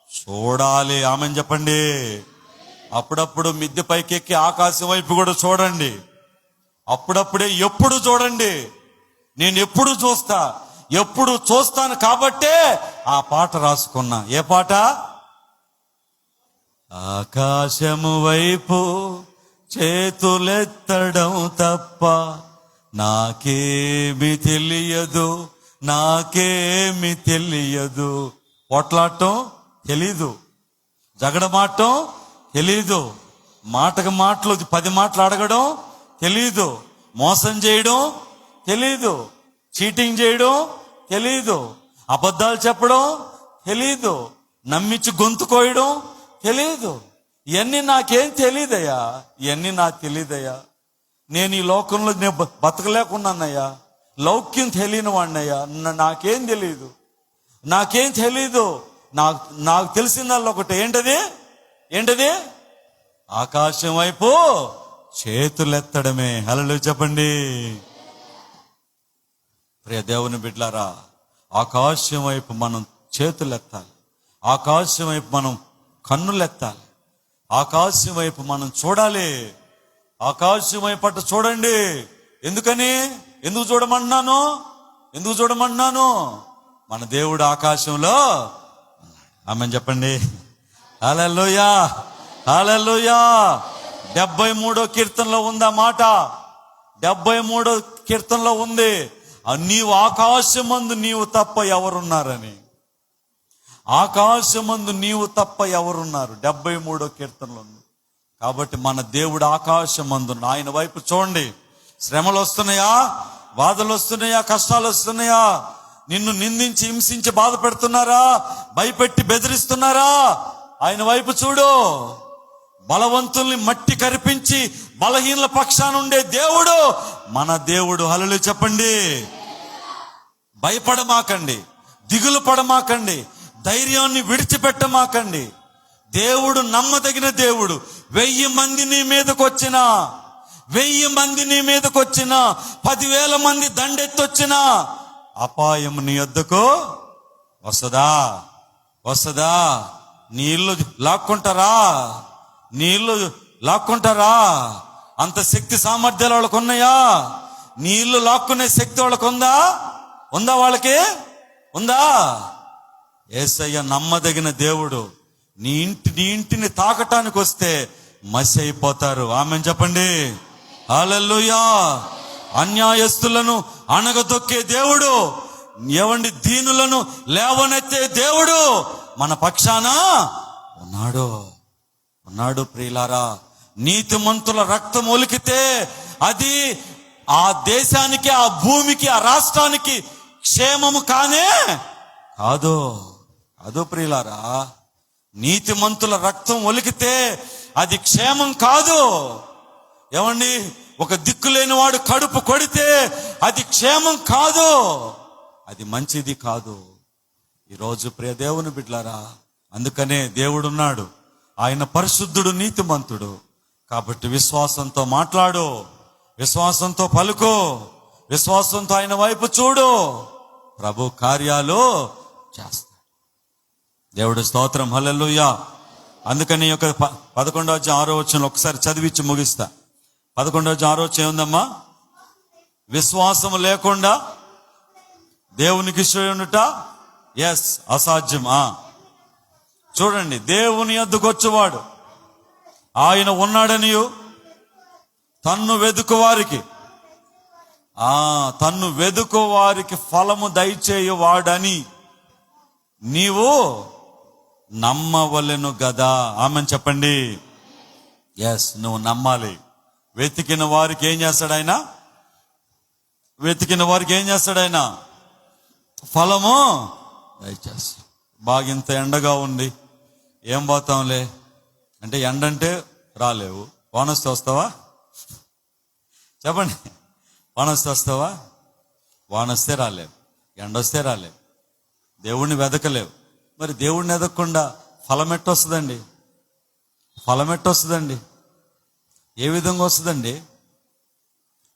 చూడాలి. ఆమేన్ చెప్పండి. అప్పుడప్పుడు మిద్దె పైకి ఎక్కి ఆకాశం వైపు కూడా చూడండి. అప్పుడప్పుడే ఎప్పుడు చూడండి. నేను ఎప్పుడు చూస్తాను కాబట్టే ఆ పాట రాసుకున్నా. ఏ పాట? ఆకాశము వైపు చేతులెత్తడం తప్ప నాకేమి తెలియదు. పోట్లాడటం తెలీదు, జగడమాడటం తెలీదు, మాటకు మాటలు 10 మాటలు అడగడం తెలీదు, మోసం చేయడం తెలీదు, చీటింగ్ చేయడం తెలీదు, అబద్ధాలు చెప్పడం తెలీదు, నమ్మించి గొంతు కోయడం తెలీదు. ఇవన్నీ నాకేం తెలీదయ్యా, ఇవన్నీ నాకు తెలీదయ్యా. నేను ఈ లోకంలో నేను బతకలేకున్నానయ్యా, లౌక్యం తెలియని వాడినయ్యా, నాకేం తెలీదు, నాకేం తెలీదు. నాకు తెలిసిందల్లా ఒకటి, ఏంటది? ఆకాశం వైపు చేతులెత్తడమే. హల్లెలూయా చెప్పండి. ప్రియ దేవుని బిడ్డలారా, ఆకాశం వైపు మనం చేతులెత్తాలి, ఆకాశం వైపు మనం కన్నులెత్తాలి, ఆకాశం వైపు మనం చూడాలి. ఆకాశం వైపు అట్టు చూడండి. ఎందుకు చూడమంటున్నాను? మన దేవుడు ఆకాశంలో. ఆమేన్ చెప్పండి. హల్లెలూయా, హల్లెలూయా. 73వ కీర్తనలో ఉంది ఆ మాట. 73వ కీర్తనలో ఉంది, నీవు ఆకాశమందు నీవు తప్ప ఎవరున్నారని. ఆకాశమందు నీవు తప్ప ఎవరున్నారు? 73వ కీర్తనలో ఉంది. కాబట్టి మన దేవుడు ఆకాశమందు, ఆయన వైపు చూడండి. శ్రమలు వస్తున్నాయా, బాధలు వస్తున్నాయా, కష్టాలు వస్తున్నాయా, నిన్ను నిందించి హింసించి బాధ పెడుతున్నారా, భయపెట్టి బెదిరిస్తున్నారా, ఆయన వైపు చూడు. బలవంతుల్ని మట్టి కరిపించి బలహీనల పక్షాన ఉండే దేవుడు మన దేవుడు. హల్లెలూయా చెప్పండి. భయపడమాకండి, దిగులు పడమాకండి, ధైర్యాన్ని విడిచిపెట్టమాకండి. దేవుడు నమ్మదగిన దేవుడు. 1000 మంది నీ మీదకి వచ్చినా, 10,000 మంది దండెత్తొచ్చినా అపాయం నీ వద్దకు వస్తుందా? నీ ఇల్లు లాక్కుంటారా? అంత శక్తి సామర్థ్యాలు వాళ్ళకు ఉన్నాయా? నీ ఇల్లు లాక్కునే శక్తి వాళ్ళకు ఉందా? వాళ్ళకి ఉందా? యేసయ్య నమ్మదగిన దేవుడు. నీ ఇంటిని తాకటానికి వస్తే మసి అయిపోతారు. ఆమేన్ చెప్పండి. హల్లెలూయా. అన్యాయస్తులను అణగదొక్కే దేవుడు, దీనులను లేవనెత్తే దేవుడు మన పక్షాన ఉన్నాడు. ప్రియులారా, నీతిమంతుల రక్తం ఒలికితే అది ఆ దేశానికి, ఆ భూమికి, ఆ రాష్ట్రానికి క్షేమము కాదు ప్రియులారా. నీతిమంతుల రక్తం ఒలికితే అది క్షేమం కాదు. ఏమండి, ఒక దిక్కులేని వాడు కడుపు కొడితే అది క్షేమం కాదు, అది మంచిది కాదు. ఈరోజు ప్రియ దేవుని బిడ్డలారా, అందుకనే దేవుడున్నాడు, ఆయన పరిశుద్ధుడు, నీతిమంతుడు. కాబట్టి విశ్వాసంతో మాట్లాడు, విశ్వాసంతో పలుకు, విశ్వాసంతో ఆయన వైపు చూడు. ప్రభు కార్యాలు చేస్తాడు. దేవుడు స్తోత్రం. హల్లెలూయా. అందుకని యొక్క 11వ ఒకసారి చదివించి ముగిస్తా. 11వ ఏముందమ్మా? విశ్వాసం లేకుండా దేవునికి ఇష్టముండుట అసాధ్యం. చూడండి, దేవుని యొద్దకు వచ్చేవాడు ఆయన ఉన్నాడనియు తన్ను వెదుకువారికి ఫలము దయచేయువాడని నీవు నమ్మవలెను గదా. ఆమెను చెప్పండి. నువ్వు నమ్మాలి. వెతికిన వారికి ఏం చేస్తాడు ఆయన? ఫలము దయచేస్తాడు. బాగా ఇంత ఎండగా ఉంది, ఏం పోతాంలే అంటే, ఎండంటే రాలేవు. వానొస్తే వస్తావా? చెప్పండి. వానొస్తే వస్తావా? వానొస్తే రాలేవు, ఎండొస్తే రాలేవు, దేవుణ్ణి వెదకలేవు. మరి దేవుణ్ణి ఎదగకుండా ఫలం ఎట్టొస్తుందండి? ఏ విధంగా వస్తుందండి?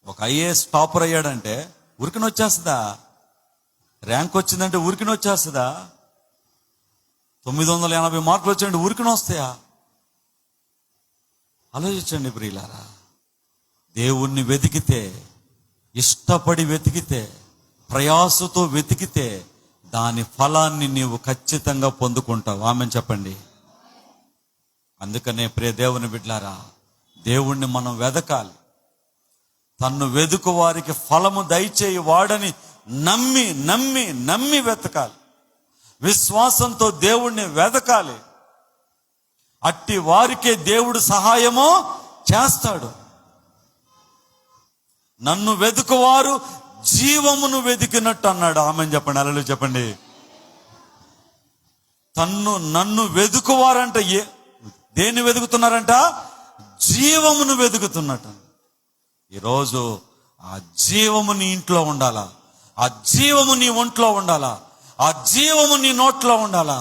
ఒక ఐఏఎస్ టాపర్ అయ్యాడంటే ఉరికిని వచ్చేస్తుందా? ర్యాంక్ వచ్చిందంటే ఉరికిని వచ్చేస్తుందా? 980 మార్కులు వచ్చాయంటే ఉరికిని వస్తాయా? ఆలోచించండి ప్రియులారా. దేవుణ్ణి వెతికితే, ఇష్టపడి వెతికితే, ప్రయాసతో వెతికితే దాని ఫలాన్ని నీవు ఖచ్చితంగా పొందుకుంటావు. ఆమెను చెప్పండి. అందుకనే ప్రియ దేవుని బిడ్డలారా, దేవుణ్ణి మనం వెదకాలి. తన్ను వెదుకు వారికి ఫలము దయచేయి వాడని నమ్మి వెతకాలి. విశ్వాసంతో దేవుణ్ణి వెదకాలి. అట్టి వారికే దేవుడు సహాయము చేస్తాడు. నన్ను వెతుకువారు జీవమును వెతికినట్టు అన్నాడు. ఆమెను చెప్పండి, హల్లెలూయా చెప్పండి. నన్ను వెతుకువారంట దేన్ని వెతుకుతున్నారంట? జీవమును వెతుకుతున్నట్టు. ఈరోజు ఆ జీవము నీ ఇంట్లో ఉండాలా, ఆ జీవము నీ ఒంట్లో ఉండాలా, ఆ జీవము నీ నోట్లో ఉండాలా,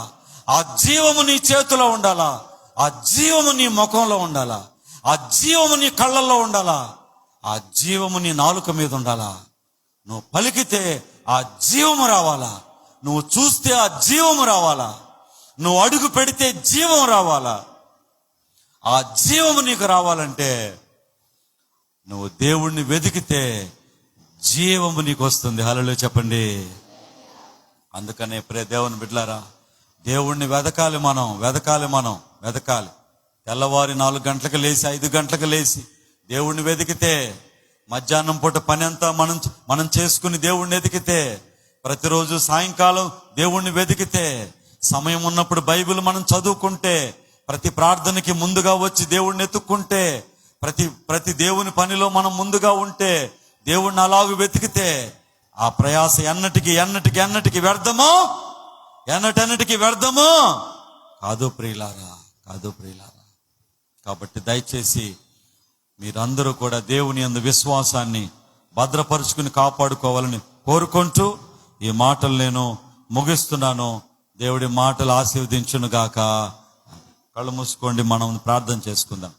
ఆ జీవము నీ చేతిలో ఉండాలా, ఆ జీవము నీ ముఖంలో ఉండాలా, ఆ జీవము నీ కళ్ళల్లో ఉండాలా, ఆ జీవము నీ నాలుక మీద ఉండాలా. నువ్వు పలికితే ఆ జీవము రావాలా, నువ్వు చూస్తే ఆ జీవము రావాలా, నువ్వు అడుగు పెడితే జీవం రావాలా. ఆ జీవము నీకు రావాలంటే నువ్వు దేవుణ్ణి వెతికితే జీవము నీకు వస్తుంది. హల్లెలూయా చెప్పండి. అందుకనే దేవుని బిడ్డలారా, దేవుణ్ణి వెతకాలి మనం. తెల్లవారి 4 గంటలకు లేచి 5 గంటలకు లేచి దేవుణ్ణి వెతికితే, మధ్యాహ్నం పూట పని అంతా మనం చేసుకుని దేవుణ్ణి వెతికితే, ప్రతిరోజు సాయంకాలం దేవుణ్ణి వెతికితే, సమయం ఉన్నప్పుడు బైబిల్ మనం చదువుకుంటే, ప్రతి ప్రార్థనకి ముందుగా వచ్చి దేవుణ్ణి ఎత్తుక్కుంటే, ప్రతి దేవుని పనిలో మనం ముందుగా ఉంటే, దేవుణ్ణి అలాగూ వెతికితే ఆ ప్రయాస ఎన్నటికి వ్యర్థమో, ఎన్నటికి వ్యర్థమో కాదు ప్రియులారా. కాబట్టి దయచేసి మీరందరూ కూడా దేవుని యందు విశ్వాసాన్ని భద్రపరుచుకుని కాపాడుకోవాలని కోరుకుంటూ ఈ మాటలు నేను ముగిస్తున్నాను. దేవుడి మాటలు ఆశీర్వదించును గాక. కళ్ళు మూసుకోండి, మనం ప్రార్థన చేసుకుందాం.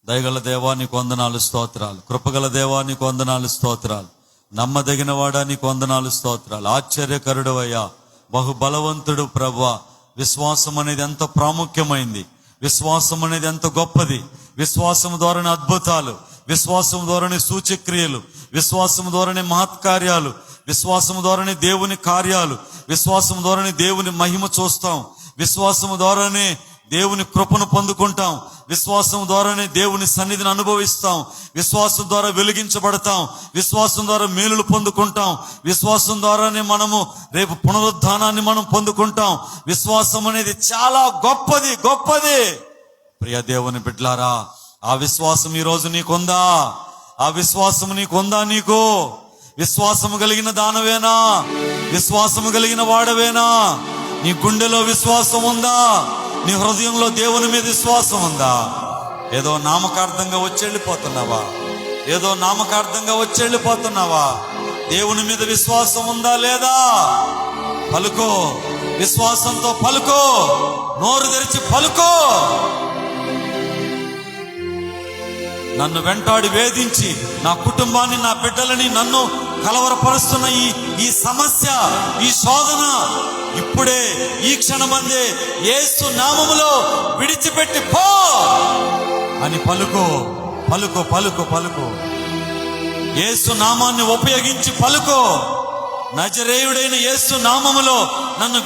దయగల దేవా నీకు వందనాలు స్తోత్రాలు, కృపగల దేవా నీకు వందనాలు స్తోత్రాలు, నమ్మదగిన వాడా నీకు వందనాలు స్తోత్రాలు, ఆశ్చర్యకరుడు అయ్యా, బహుబలవంతుడు ప్రభువా. విశ్వాసం అనేది ఎంత ప్రాముఖ్యమైంది, విశ్వాసం అనేది ఎంత గొప్పది. విశ్వాసం ద్వారానే అద్భుతాలు, విశ్వాసం ద్వారానే సూచక్రియలు, విశ్వాసం ద్వారానే మహత్కార్యాలు, విశ్వాసం ద్వారానే దేవుని కార్యాలు, విశ్వాసం ద్వారానే దేవుని మహిమ చూస్తాం, విశ్వాసం ద్వారానే దేవుని కృపను పొందుకుంటాం, విశ్వాసం ద్వారానే దేవుని సన్నిధిని అనుభవిస్తాం, విశ్వాసం ద్వారా వెలిగించబడతాం, విశ్వాసం ద్వారా మేలులు పొందుకుంటాం, విశ్వాసం ద్వారానే మనము రేపు పునరుద్ధానాన్ని మనం పొందుకుంటాం. విశ్వాసం అనేది చాలా గొప్పది. ప్రియ దేవుని బిడ్డలారా, ఆ విశ్వాసం ఈ రోజు నీకుందా? ఆ విశ్వాసం నీకుందా? నీకు విశ్వాసము కలిగిన దానవేనా? విశ్వాసము కలిగిన వాడవేనా? నీ గుండెలో విశ్వాసం ఉందా? నీ హృదయంలో దేవుని మీద విశ్వాసం ఉందా? ఏదో నామకార్థంగా వచ్చి దేవుని మీద విశ్వాసం ఉందా లేదా? పలుకో, విశ్వాసంతో పలుకో, నోరు తెరిచి పలుకో. నన్ను వెంటాడి వేధించి నా కుటుంబాన్ని, నా బిడ్డలని, నన్ను కలవరపరుస్తున్న ఈ సమస్య, ఈ శోధన ఇప్పుడే ఈ క్షణమందే యేసు నామములో విడిచిపెట్టి పో అని పలుకో. యేసు నామాన్ని ఉపయోగించి పలుకో. నజరేయుడైన యేసు నామములో నన్ను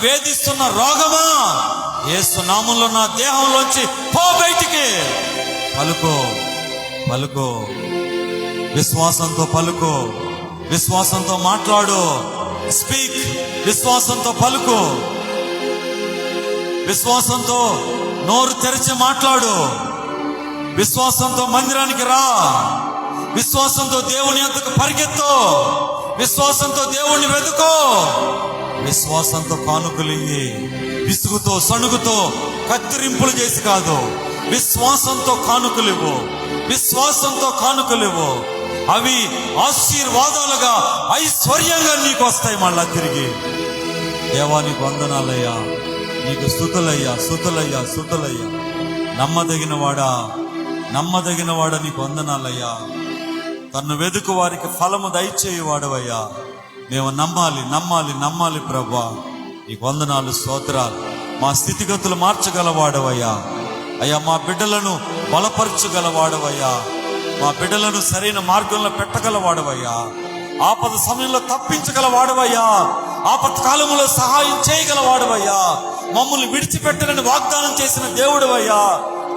వేధిస్తున్న రోగమా, యేసు నామంలో నా దేహంలోంచి పో బయటికి. పలుకో. విశ్వాసంతో పలుకో, విశ్వాసంతో మాట్లాడు. స్పీక్. విశ్వాసంతో పలుకో, విశ్వాసంతో నోరు తెరిచి మాట్లాడు. విశ్వాసంతో మందిరానికి రా, విశ్వాసంతో దేవుని యొద్దకు పరిగెత్తు, విశ్వాసంతో దేవుణ్ణి వెతుకో, విశ్వాసంతో కానుకలియ్యి. విసుగుతో సణుగుతో కత్తిరింపులు చేసి కాదు, విశ్వాసంతో కానుకలివ్వు. అవి ఆశీర్వాదాలుగా, ఐశ్వర్యంగా నీకు వస్తాయి మళ్ళా తిరిగి. దేవా నీకు వందనాలయ్యా, నీకు స్తుతులయ్యా. నమ్మదగిన వాడా నీకు వందనాలయ్యా. తన్ను వెదుకు వారికి ఫలము దయచేయువాడవయ్యా. మేము నమ్మాలి ప్రభువా. నీకు వందనాలు, స్తోత్రాలు. మా స్థితిగతులు మార్చగలవాడవయ్యా. అయ్యా, మా బిడ్డలను బలపరచగలవాడవయ్యా. మా బిడ్డలను సరైన మార్గంలో పెట్టగలవాడవయ్యా. ఆపద సమయంలో తప్పించగలవాడవయ్యా. ఆపత్కాలంలో సహాయం చేయగలవాడవయ్యా. మమ్మల్ని విడిచిపెట్టనని వాగ్దానం చేసిన దేవుడవయ్యా.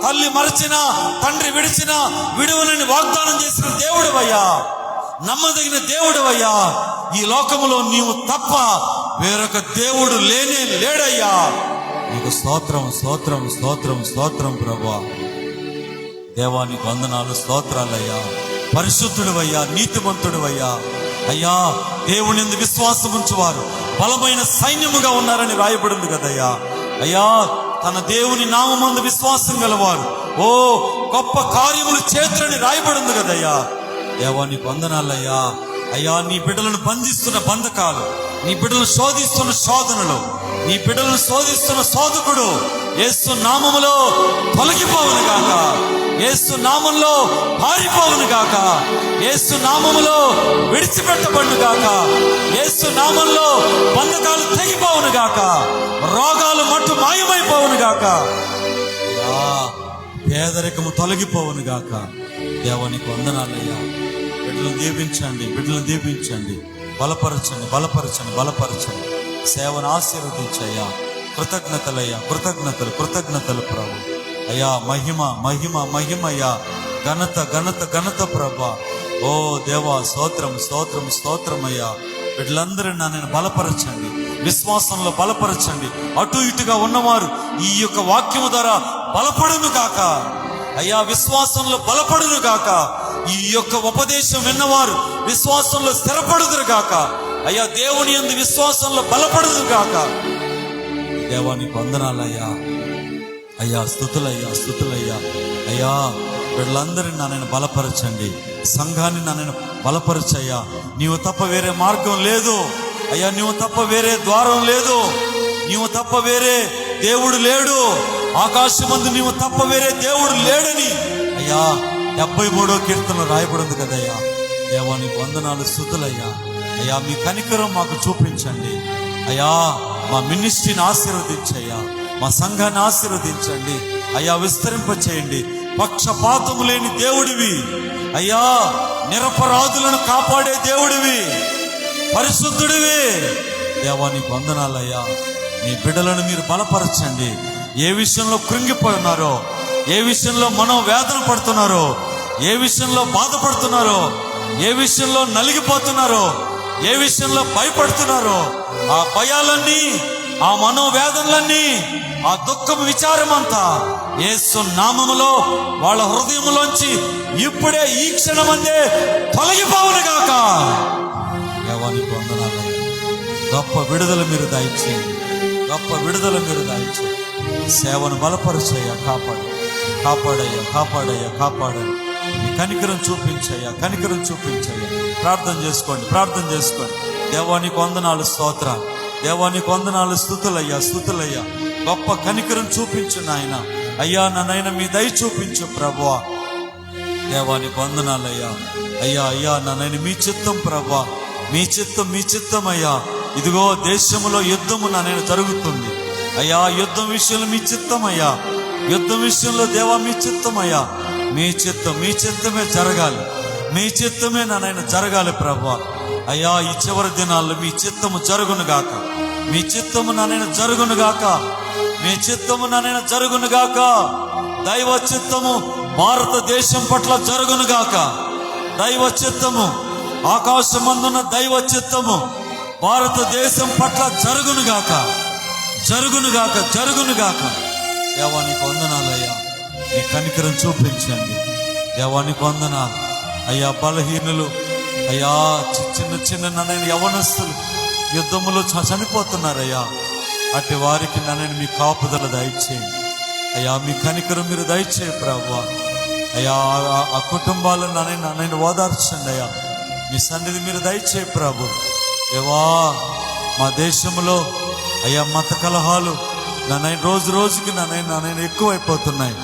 తల్లి మరచినా, తండ్రి విడిచినా విడువలని వాగ్దానం చేసిన దేవుడవయ్యా. నమ్మదగిన దేవుడవయ్యా. ఈ లోకములో నీవు తప్ప వేరొక దేవుడు లేనే లేడయ్యా. నీకు స్తోత్రం స్తోత్రం స్తోత్రం స్తోత్రం ప్రభువా. దేవానికి వందనాలు, స్తోత్రాలయ్యా. పరిశుద్ధుడివయ్యా, నీతిమంతుడివయ్యా. అయ్యా, దేవుని యందు విశ్వాసం ఉంచువారు బలమైన సైన్యముగా ఉన్నారని రాయబడింది కదయ్యా. అయ్యా, తన దేవుని నామమందు విశ్వాసం గలవారు గొప్ప కార్యములు చేతులని రాయబడింది కదయ్యా. దేవానికి వందనాలయ్యా. అయ్యా, నీ బిడ్డలను బంధిస్తున్న బంధకాలు, నీ బిడ్డలను శోధిస్తున్న శోధనలు, నీ బిడ్డలను శోధిస్తున్న శోధకుడు యేసు నామములో తొలగిపోవును గాక. యేసు నామంలో పారిపోవును గాక. యేసు నామములో విడిచిపెట్టబడును గాక. యేసు నామంలో బంధకాలు తెగిపోవును గాక. రోగాలు మట్టు మాయమైపోవును గాక. పేదరికము తొలగిపోవును గాక. దేవునికి వందనాలయ్యా. బిడ్డలను దీవించండి, బిడ్డలను దీవించండి. బలపరచండి, బలపరచండి, బలపరచండి. సేవను ఆశీర్వదించయ్యా. కృతజ్ఞతలయ్యా, కృతజ్ఞతలు, కృతజ్ఞతలు ప్రభు. అయ్యా, మహిమ మహిమ మహిమయ్యా. ఘనత ఘనత ఘనత ప్రభా. ఓ దేవా, స్తోత్రం స్తోత్రం స్తోత్రమయ్యా. వీళ్ళందరినీ నన్ను బలపరచండి, విశ్వాసంలో బలపరచండి. అటు ఇటుగా ఉన్నవారు ఈ యొక్క వాక్యము ద్వారా బలపడును గాక. అయ్యా, విశ్వాసంలో బలపడును గాక. ఈ యొక్క ఉపదేశం విన్నవారు విశ్వాసంలో స్థిరపడుదురు గాక. అయ్యా, దేవుని యందు విశ్వాసంలో బలపడుదు గాక. దేవానికి వందనాలయ్యా. అయ్యా, స్తుతులయ్యా, స్తుతులయ్యా. అయ్యా, వీళ్ళందరినీ నన్ను బలపరచండి. సంఘాన్ని నన్ను బలపరచయ్యా. నీవు తప్ప వేరే మార్గం లేదు అయ్యా. నీవు తప్ప వేరే ద్వారం లేదు. నీవు తప్ప వేరే దేవుడు లేడు. ఆకాశమందు నీవు తప్ప వేరే దేవుడు లేడని అయ్యా 73వ కీర్తనలో రాయబడింది కదయ్యా. దేవానికి వందనాలు, స్తుతులయ్యా. అయ్యా, మీ కనికరం మాకు చూపించండి అయ్యా. మా మినిస్ట్రీని ఆశీర్వదించయ్యా. మా సంఘాన్ని ఆశీర్వదించండి అయ్యా. విస్తరింపచేయండి. పక్షపాతము లేని దేవుడివి అయ్యా. నిరపరాధులను కాపాడే దేవుడివి, పరిశుద్ధుడివి. దేవానికి వందనాలయ్యా. నీ బిడ్డలను మీరు బలపరచండి. ఏ విషయంలో కృంగిపోయి ఉన్నారో, ఏ విషయంలో మనం వేదన పడుతున్నారో, ఏ విషయంలో బాధపడుతున్నారో, ఏ విషయంలో నలిగిపోతున్నారో, ఏ విషయంలో భయపడుతున్నారో, ఆ భయాలన్నీ, ఆ మనోవేదనలన్నీ, ఆ దుఃఖం విచారమంతా యేసు నామములో వాళ్ళ హృదయంలోంచి ఇప్పుడే ఈ క్షణమందే తొలగిపోవును గాక. దేవానికి వందనాలు. గొప్ప విడుదల మీరు దయచేయండి, గొప్ప విడుదల మీరు దయచేయండి. సేవను బలపరచయ్యా, కాపాడు, కాపాడయ్యా, కాపాడయ్యా, కాపాడయ్యా. మీ కనికరం చూపించయ్యా, కనికరం చూపించయ్యా. ప్రార్థన చేసుకోండి, ప్రార్థన చేసుకోండి. దేవానికి వందనాలు, స్తోత్రాలు. దేవానికి వందనాలు, స్తుతులయ్యా, స్తుతులయ్యా. గొప్ప కనికరం చూపించు నాయన. అయ్యా, నన్నైనా మీ దయ చూపించు ప్రభువా. దేవానికి వందనాలయ్యా. అయ్యా, అయ్యా, నన్నైనా మీ చిత్తం ప్రభువా. మీ చిత్తం, మీ చిత్తం అయ్యా. ఇదిగో దేశంలో యుద్ధము నన్ను జరుగుతుంది అయ్యా. యుద్ధం విషయంలో మీ చిత్తం అయ్యా. యుద్ధం విషయంలో దేవా మీ చిత్తం అయ్యా. మీ చిత్తం, మీ చిత్తమే జరగాలి. మీ చిత్తమే నన్ను జరగాలి ప్రభువా. అయ్యా, ఈ చివరి దినాల్లో మీ చిత్తము జరుగును గాక. మీ చిత్తము నన్ను జరుగును గాక. మీ చిత్తము నన్ను జరుగును గాక. దైవ చిత్తము భారతదేశం పట్ల జరుగును గాక. దైవ చిత్తము, ఆకాశమందున్న దైవ చిత్తము భారతదేశం పట్ల జరుగును గాక, జరుగును గాక, జరుగును గాక. దేవానికి వందనాలయ్యా. మీ కనికరం చూపించండి. దేవానికి వందనాలు అయ్యా. బలహీనులు అయ్యా, చిన్న చిన్న నన్ను యవనస్తులు యుద్ధములో చనిపోతున్నారయ్యా. అటు వారికి నన్ను మీ కాపుదల దయచేయండి అయ్యా. మీ కనికరం మీరు దయచేయ ప్రభువా. అయ్యా, ఆ కుటుంబాలను నన్ను ఓదార్చండి అయ్యా. మీ సన్నిధి మీరు దయచేయ ప్రభు. దేవా, మా దేశంలో అయ్యా మత కలహాలు నన్ను రోజు రోజుకి నన్ను ఎక్కువైపోతున్నాయి.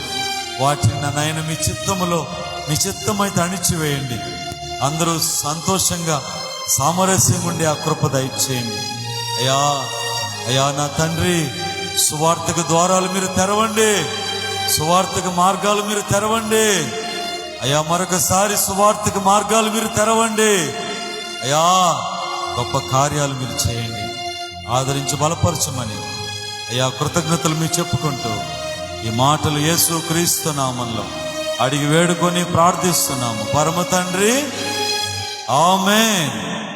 వాటిని నన్ను మీ చిత్తములో, మీ చిత్తమైతే అణిచివేయండి. అందరూ సంతోషంగా సామరస్యంగా ఉండి ఆ కృప దయచేయండి అయ్యా. అయ్యా, నా తండ్రి, సువార్తకు ద్వారాలు మీరు తెరవండి. సువార్తకు మార్గాలు మీరు తెరవండి అయ్యా. మరొకసారి సువార్తకు మార్గాలు మీరు తెరవండి అయ్యా. గొప్ప కార్యాలు మీరు చేయండి. ఆదరించి బలపరచమని అయ్యా కృతజ్ఞతలు మీరు చెప్పుకుంటూ ఈ మాటలు యేసు క్రీస్తు నామంలో అడిగి వేడుకొని ప్రార్థిస్తున్నాము పరమ తండ్రి. ఆమేన్.